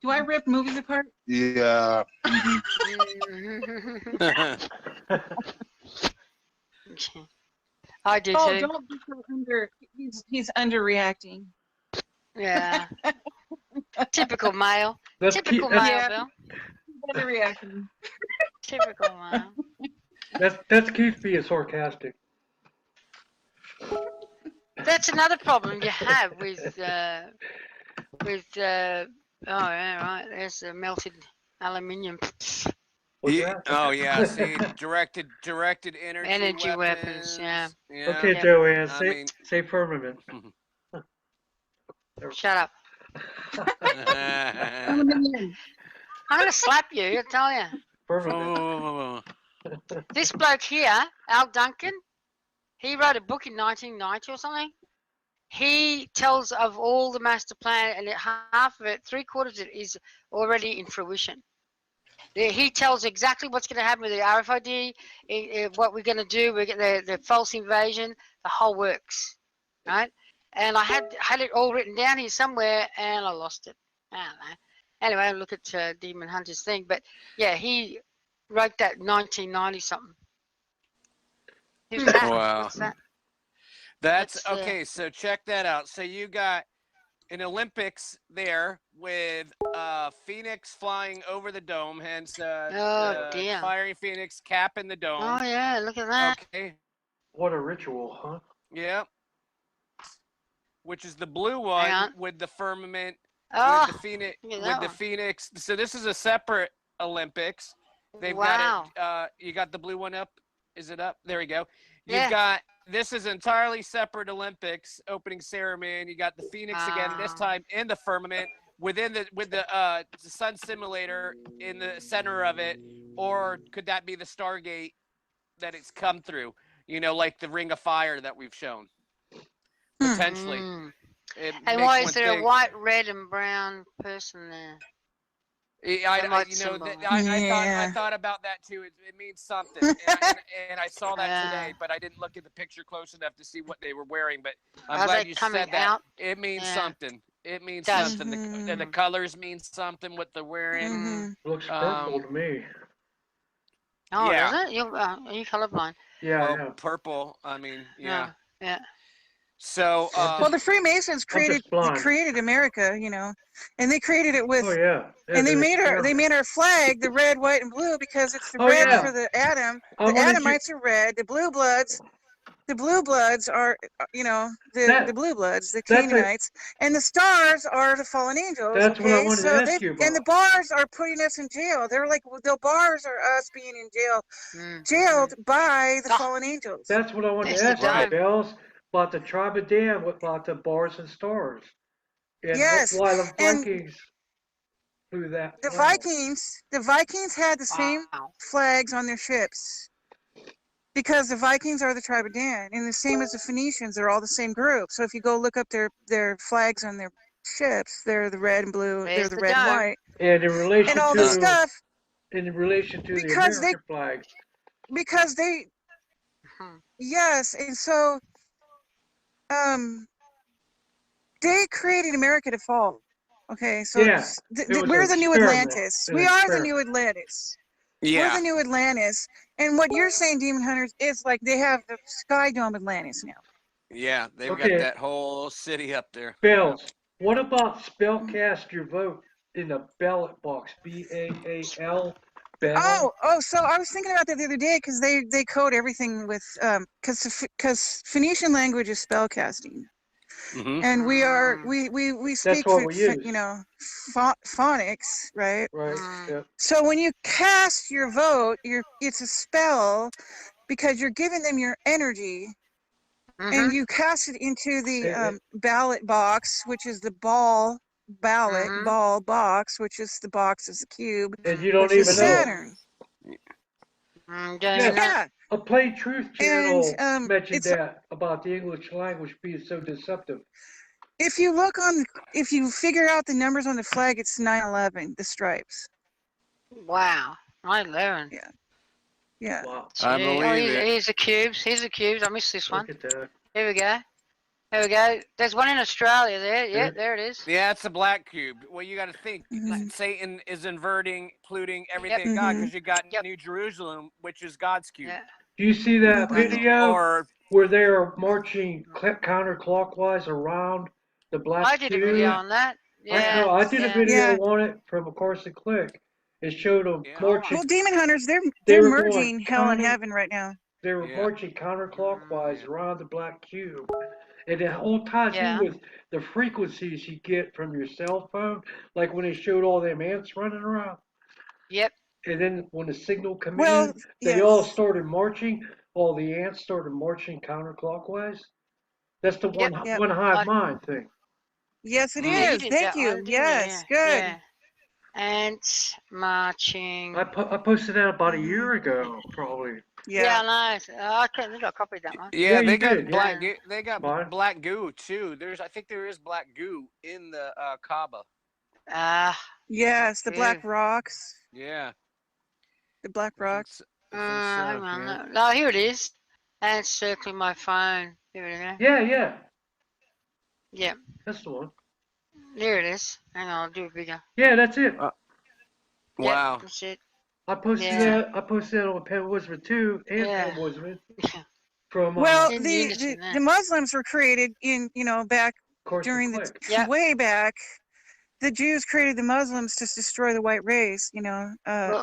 Do I rip movies apart? Yeah. I do Oh, too. don't be so under. He's underreacting. Yeah. Typical male. That's Typical Keith, male, Yeah. Bill. Underreacting. Typical male. that's Keith being sarcastic. That's another problem you have with oh yeah, right. There's the melted aluminium. What's that? Oh yeah, see, directed Energy weapons, yeah. Okay, Yeah. Joanne, I say mean- say firmament. Shut up. mean, Aluminium. I'm gonna slap you, I tell you. Firmament. This bloke here, Al Duncan, he wrote a book in 1990 or something. He tells of all the master plan, and half of it, 3/4 of it, is already in fruition. He tells exactly what's going to happen with the RFID, what we're going to do, we get the false invasion, the whole works, right? And I had it all written down here somewhere, and I lost it. I don't know. Anyway, I look at Demon Hunter's thing, but yeah, he wrote that 1990 something. Who's that? Wow. What's that? That's That's, okay. So check that out. So you got an Olympics there with Phoenix flying over the dome, hence Oh, dear. firing Phoenix, capping the dome. Oh yeah, look at that. Okay. What a ritual, huh? Yep. Which is the blue Hang one on. with the firmament, Oh, with the Phoenix, look at with that the one. Phoenix. So this is a separate Olympics. They've wow. got it. You got the blue one up. Is it up? There we go. You've Yeah. got this is entirely separate Olympics opening ceremony. You got the Phoenix again this time in the firmament with the sun simulator in the center of it, or could that be the Stargate that it's come through? You know, like the Ring of Fire that we've shown. Potentially. Mm. It And makes why one is there think. a white, red, and brown person there? I white you know, symbol. I thought about that too. It means something, and I saw that today, but I didn't look at the picture close enough to see what they were wearing. But I'm Are glad they you coming said that. out? It means Yeah. something. It means Does. something. The colors mean something. What they're wearing. Mhm. Looks purple to me. Oh, Yeah. does it? Are you colorblind? Yeah, Well, yeah. purple. I mean, yeah. Yeah. So, Well, the Freemasons created America, you know, and they created it with, Oh yeah. and they made our flag the red, white, and blue because it's the Oh, red yeah. for the atom. I The wanted Adamites are red. The blue bloods are, you know, the blue bloods, the that's a- Canaanites, and the stars are the fallen angels. That's what I okay, wanted to so ask you and the about. bars are putting us in jail. They're like the bars are us being in jail, jailed by the Oh. fallen angels. That's what I wanted There's to the ask you, dime. Bells, about the tribe of Dan, about the bars and stars. And Yes, why the and Vikings flew that the well. Vikings had the same Wow. flags on their ships because the Vikings are the tribe of Dan, and the same as the Phoenicians, they're all the same group. So if you go look up their flags on their ships, they're the red and blue, There's they're the the red and dome. white, And in relation and all to this stuff in relation to the because American flag. because they Hmm. yes, and so they created America to fall. Okay, so Yeah, it was we're an the new experiment. Atlantis. An We are the experiment. new Atlantis. yeah. We're the new Atlantis. And what you're saying, Demon Hunters, is like they have the Sky Dome Atlantis now. Yeah, they've Okay. got that whole city up there. Bells, what about spellcast your vote in the ballot box? BAAL. Bell. Oh, so I was thinking about that the other day because they code everything with because Phoenician language is spellcasting, Mm-hmm. and we speak what we use. you know phonics, right? Right. Mm. Yeah. So when you cast your vote, it's a spell because you're giving them your energy, and you cast it into the ballot box, which is the ball box, which is the box is the cube, And you don't which is even know. Saturn. Yes. Yeah, A Plain Truth channel and mentioned it's that about the English language being so deceptive. If you look on, if you figure out the numbers on the flag, it's 9/11. The stripes. Wow. 9/11. Yeah. Yeah. Wow. I believe it. Here's the cubes. Here's the cubes. I missed this one. Look at that. Here we go. There we go. There's one in Australia there. Yeah, there it is. Yeah, it's a black cube. Well, you got to think Mhm. Satan is inverting, polluting everything Yep. God, Mhm. because you got Yep. New Jerusalem, which is God's cube. Yeah. Do you see that Right. video Or where they are marching counterclockwise around the black I did a cube? video on that. Yeah. I did a yeah. video Yeah. on it from A Course and Click. It showed them Yeah. marching. Well, demon hunters, They they're were merging going hell and counter- heaven right now. They were Yeah. marching counterclockwise around the black cube. And it all ties Yeah. in with the frequencies you get from your cell phone, like when they showed all them ants running around. Yep. And then when the signal came Well, in, they all yes. started marching. All the ants started marching counterclockwise. That's the one Yep. one hive mind thing. Yes, it Mm. Yeah, you is. did Thank that you. one, didn't you? Yes. Yeah. Good. Yeah. Ants marching. I posted that about a Mhm. year ago, probably. Yeah, Yeah. I know. I think I copied that one. Yeah, you they got did, black. yeah. They got Mine. black goo too. I think there is black goo in the Kaaba. Yes, the black Ew. rocks. Yeah, The black I think rocks. so. I think so. Hang on. Yeah. No, here it is. And circling my phone. Here we go. Yeah, Yeah. that's the one. There it is. Hang on, I'll do it bigger. Yeah, that's it. Yep, Wow. that's it. I posted Yeah. that. I posted that on Penn Wizard 2 and Yeah. Penn Wizard from Well, In the unison there. Muslims were created in, back Course during and the Click. Yep. way back. The Jews created the Muslims to destroy the white race. Well,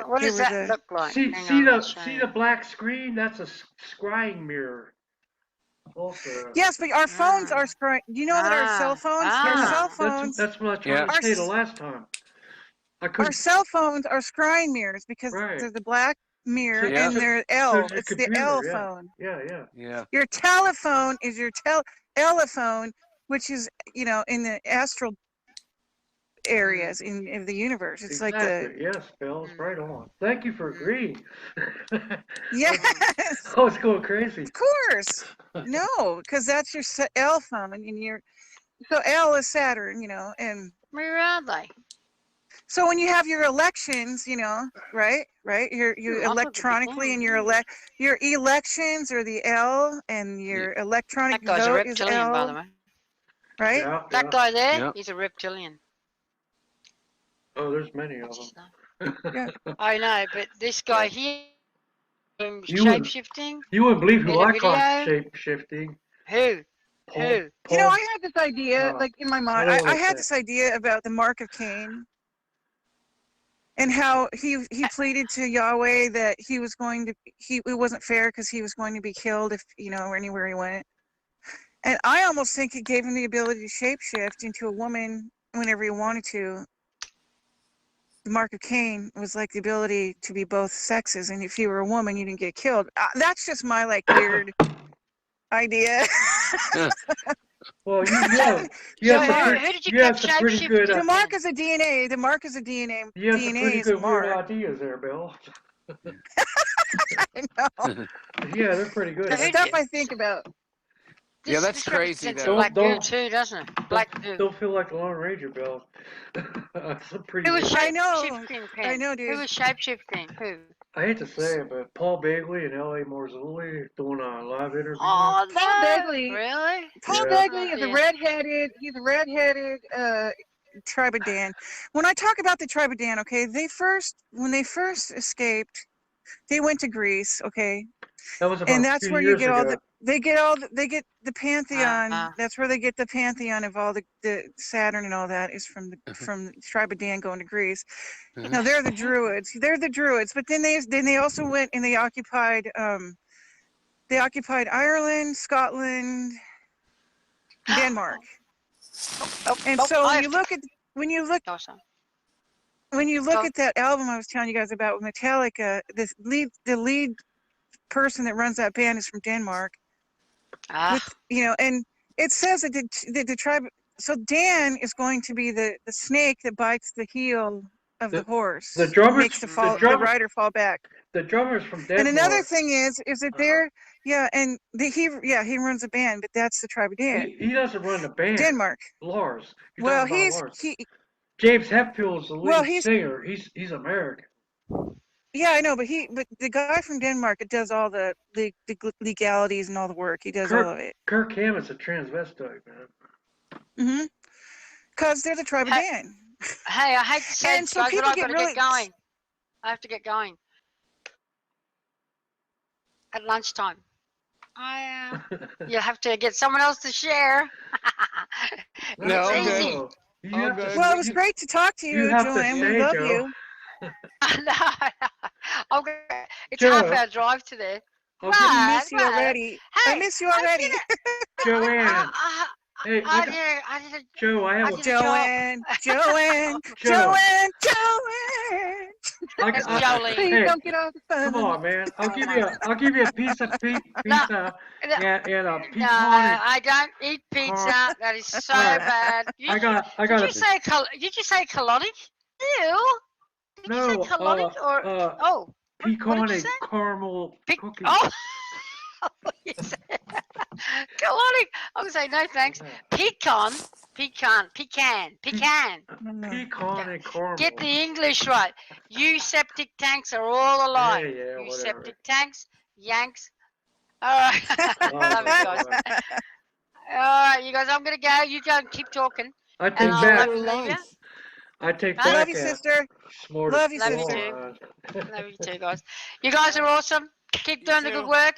what they does were that look like? See, Hang see on, the I'll show see you. the black screen? That's a scrying mirror. Also. Yes, but our phones are scrying. You know that our cell phones, our Yeah, cell phones, that's what I was trying Yeah. to say the last time. I our couldn't. cell phones are scrying mirrors because Right. there's the black mirror Yeah. and they're So L. does your It's the computer, L yeah. phone. Yeah. Yeah. Your telephone is your telephone, which is in the astral areas in the universe. It's Exactly. like Yes, Bill, it's right on. Thank you for agreeing. yes, I was going crazy. of course. No, because that's your L phone, and so L is Saturn, and Where are they? so when you have your elections, right, you I'll look at the electronically, phone. and your elections are the L, and your electronic That guy's a vote is reptilian, by the L, way. right? Yeah, That yeah. guy there, Yep. he's a reptilian. Oh, there's many of What's his them. name? I know, but this guy here, You wouldn't- shape-shifting. You wouldn't believe who In a I caught video? shape shifting. Who? Paul, Who? Paul, I had this idea, like in my mind, I don't I wanna had say. this idea about the mark of Cain, and how he pleaded to Yahweh that it wasn't fair because he was going to be killed if anywhere he went. And I almost think it gave him the ability to shapeshift into a woman whenever he wanted to. The mark of Cain was like the ability to be both sexes, and if you were a woman, you didn't get killed. That's just my weird idea. Well, you So, have who did you have keep some pretty good. The shape-shifting? mark is a DNA. The mark is a DNA. You have some DNA pretty is a good weird mark. ideas there, Bill. I know. Yeah, they're pretty good. The Who stuff did- I think about. Yeah, that's this crazy, represents though. Black Don't- goo too, doesn't it? Black goo. Don't feel like the Lone Ranger, Bill. Some pretty. Who was I know. shape-shifting, Ken? I know, dude. Who was shape-shifting? Who? I hate to say it, but Paul Bagley and L.A. Marzulli doing a live interview. Oh, Paul no. Begley. Really? Paul Yeah. Begley is Yeah. he's a redheaded tribe of Dan. When I talk about the tribe of Dan, okay, when they first escaped, they went to Greece, okay, That was about and that's 2 where you years get ago. they get the pantheon. That's where they get the pantheon of all the Saturn and all that is from the tribe of Dan going to Greece. Now they're the Druids. But then they also went and they occupied Ireland, Scotland, Denmark. And so when you look Awesome. at that album I was telling you guys about with Metallica, the lead person that runs that band is from Denmark. Ah, And it says that the tribe. So Dan is going to be the snake that bites the heel of the horse. The drummers, makes the rider fall back. The drummer's from Denmark. And another thing is that they're and he runs a band, but that's the tribe of Dan. He doesn't run a band. Denmark. Lars. Well, James Hetfield's the lead singer. He's American. Yeah, I know, but the guy from Denmark does all the legalities and all the work. He does all of it. Kirk Hammett's a transvestite, man. Because they're the tribe of Dan. Hey, I hate to say it, guys, but I've got to get going. I have to get going. At lunchtime. You'll have to get someone else to share. No, it's easy. Well, it was great to talk to you, Joanne. We love you. It's a half-hour drive to there. I miss you already. Hey, I miss you already. Joanne. Hey, Joe, I have Joanne. Please don't get off the phone. Come on, man. I'll give you a piece of pizza and a pecan. No, I don't eat pizza. That is so bad. Did you say colonic? Ew. Did you say colonic or pecan and caramel cookies. Oh. Colonic. I would say no thanks. Pecan and caramel. Get the English right. You septic tanks are all alike. Yeah, you whatever. septic tanks, Yanks. All right. Love you guys. All right, you guys. I'm gonna go. You go and keep talking. I take back. Love you, sister. Love you, sister. Love you too, guys. You guys are awesome. Keep doing the good work.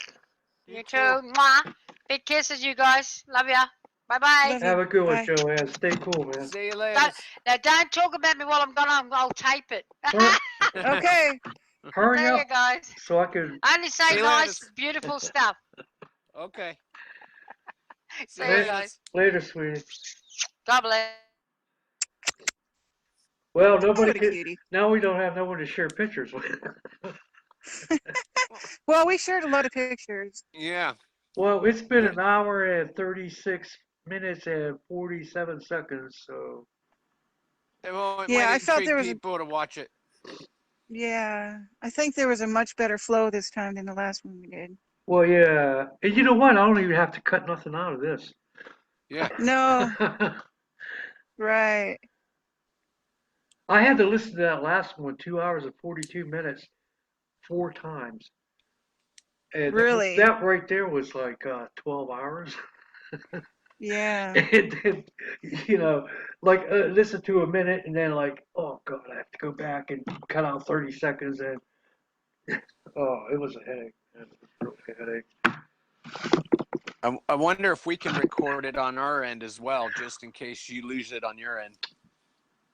You too. Mwah. Big kisses, you guys. Love ya. Bye-bye. Have a good one, Joanne. Stay cool, man. See you later. Don't talk about me while I'm gone. I'll tape it. Okay. Hurry up, you guys. So I can. Only say nice, beautiful stuff. Okay. See you guys. Later, sweetie. God bless. Well, now we don't have no one to share pictures with. Well, we shared a lot of pictures. Yeah. Well, it's been an hour and 36 minutes and 47 seconds, so. I felt there was people to watch it. Yeah, I think there was a much better flow this time than the last one we did. Well, yeah, and you know what? I don't even have to cut nothing out of this. Yeah. No. Right. I had to listen to that last one, 2 hours and 42 minutes, 4 times. And really? That right there was like 12 hours. Yeah. And then, listen to a minute and then oh God, I have to go back and cut out 30 seconds and it was a headache. It was a headache. I wonder if we can record it on our end as well, just in case you lose it on your end.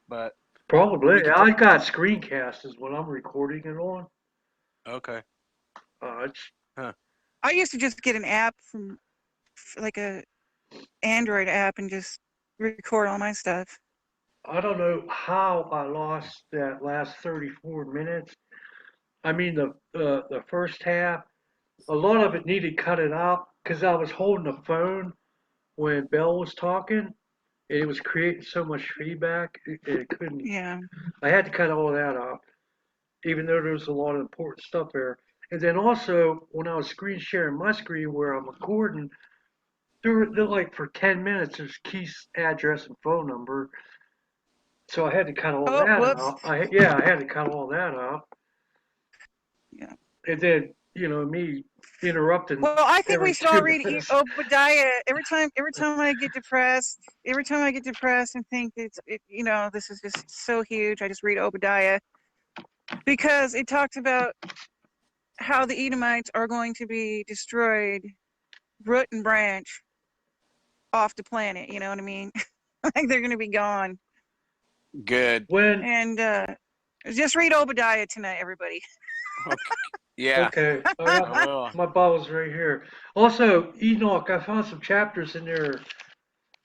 But probably. I got screencast is what I'm recording it on. Okay. I used to just get an app from like a Android app and just record all my stuff. I don't know how I lost that last 34 minutes. I mean the first half. A lot of it needed cutting out because I was holding the phone when Belle was talking, and it was creating so much feedback. It couldn't. Yeah. I had to cut all that out, even though there was a lot of important stuff there. And then also, when I was screen sharing my screen where I'm recording, they're like for 10 minutes, there's Keith's address and phone number. So I had to cut all that out. I had to cut all that out. Yeah. And then, me interrupting. Well, I think we should all read Obadiah every time I get depressed. Every time I get depressed and think this is just so huge, I just read Obadiah because it talks about how the Edomites are going to be destroyed, root and branch, off the planet. You know what I mean? Like they're going to be gone. Good. And just read Obadiah tonight, everybody. Okay. Yeah. Okay. My Bible's right here. Also, Enoch, I found some chapters in there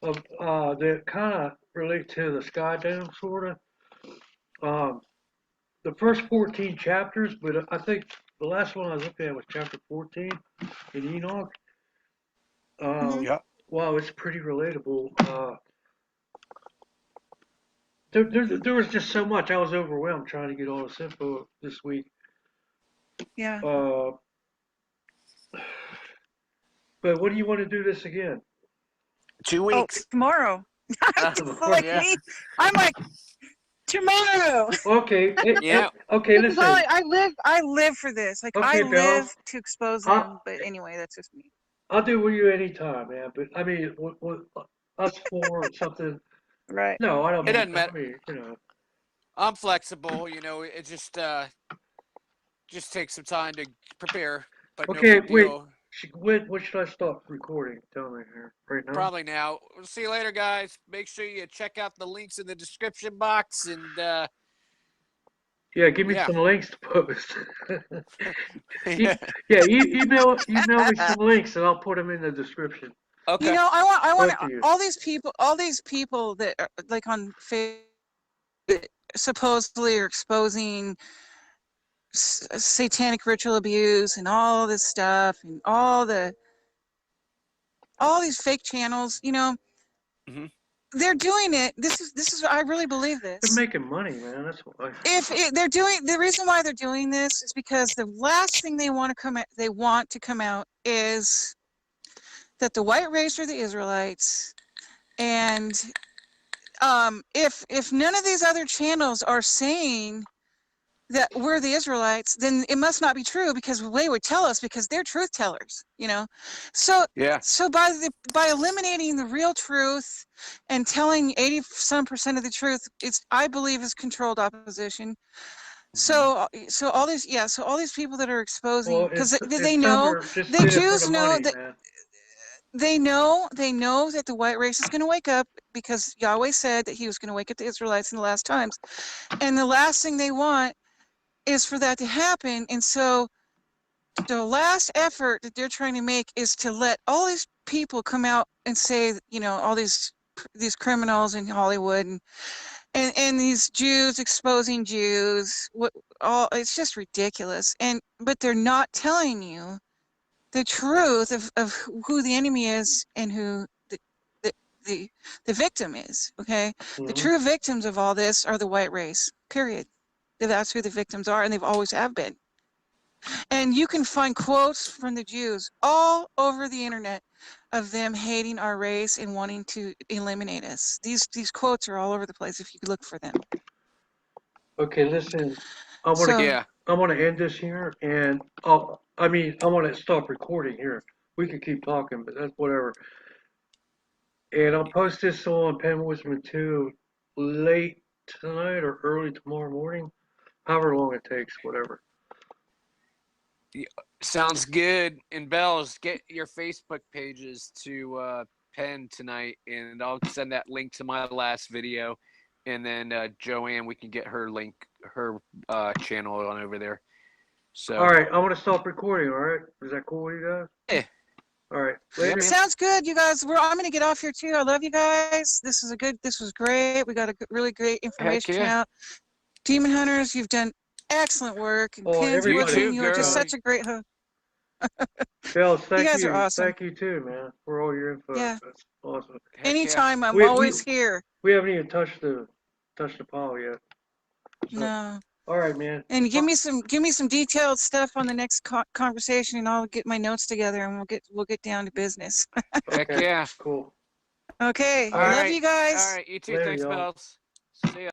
that kind of relate to the Sky Dome, sort of. The first 14 chapters, but I think the last one I was looking at was chapter 14 in Enoch. Wow, it's pretty relatable. there was just so much. I was overwhelmed trying to get all this info this week. Yeah. But what do you want to do this again? 2 weeks. Tomorrow. Tomorrow. Yeah. Me, I'm like, tomorrow. Okay. Yeah. Okay, Because listen. I live for this. Like, Okay, I Bill. live to expose them. But anyway, that's just me. I'll do with you anytime, man. But I mean, what us for something? Right. No, I don't It mean. doesn't matter. I mean, you know. I'm flexible. It just takes some time to prepare. But Okay, no big deal. when should I stop recording? Tell me here right now. Probably now. We'll see you later, guys. Make sure you check out the links in the description box and Yeah, give me Yeah. some links to post. Yeah. Email me some links and I'll put them in the description. Okay. I want Both of you. all these people that are, like, on Facebook that supposedly are exposing satanic ritual abuse and all this stuff and all these fake channels. Mhm. They're doing it. This is I really believe this. They're making money, man. That's why. The reason why they're doing this is because the last thing they want to come out is that the white race are the Israelites, and if none of these other channels are saying that we're the Israelites, then it must not be true, because they would tell us, because they're truth tellers, So Yeah. so by eliminating the real truth and telling 80% of the truth, I believe is controlled opposition. So all these people that are exposing, because they know, the Jews know that. Man. They know that the white race is going to wake up, because Yahweh said that he was going to wake up the Israelites in the last times. And the last thing they want is for that to happen. And so the last effort that they're trying to make is to let all these people come out and say, all these criminals in Hollywood and these Jews exposing Jews, it's just ridiculous. But they're not telling you the truth of who the enemy is and who the victim is. Okay. The true victims of all this are the white race, period. That's who the victims are, and they've always have been. And you can find quotes from the Jews all over the internet of them hating our race and wanting to eliminate us. These quotes are all over the place if you look for them. Okay, listen. I want to end this here, and I want to stop recording here. We can keep talking, but that's whatever. And I'll post this on Pen Wisdom 2 late tonight or early tomorrow morning, however long it takes, whatever. Sounds good. And Bells, get your Facebook pages to Penn tonight, and I'll send that link to my last video. And then Joanne, we can get her link, her channel on over there. So. All right, I want to stop recording. All right, is that cool with you guys? Yeah. All right. Later. Sounds good, you guys. I'm going to get off here too. I love you guys. This was great. We got a really great information out. Demon Hunters, you've done excellent work. And you're just such a great host. Bells, thank you. You guys are awesome. Thank you too, man, for all your info. Yeah. That's awesome. Anytime, I'm always here. We haven't even touched the pile yet. So, no. All right, man. And give me some detailed stuff on the next conversation, and I'll get my notes together, and we'll get down to business. Heck yeah. Cool. Okay. All I right. love you guys. All right. You too. Later, Thanks, y'all. Bells. See ya.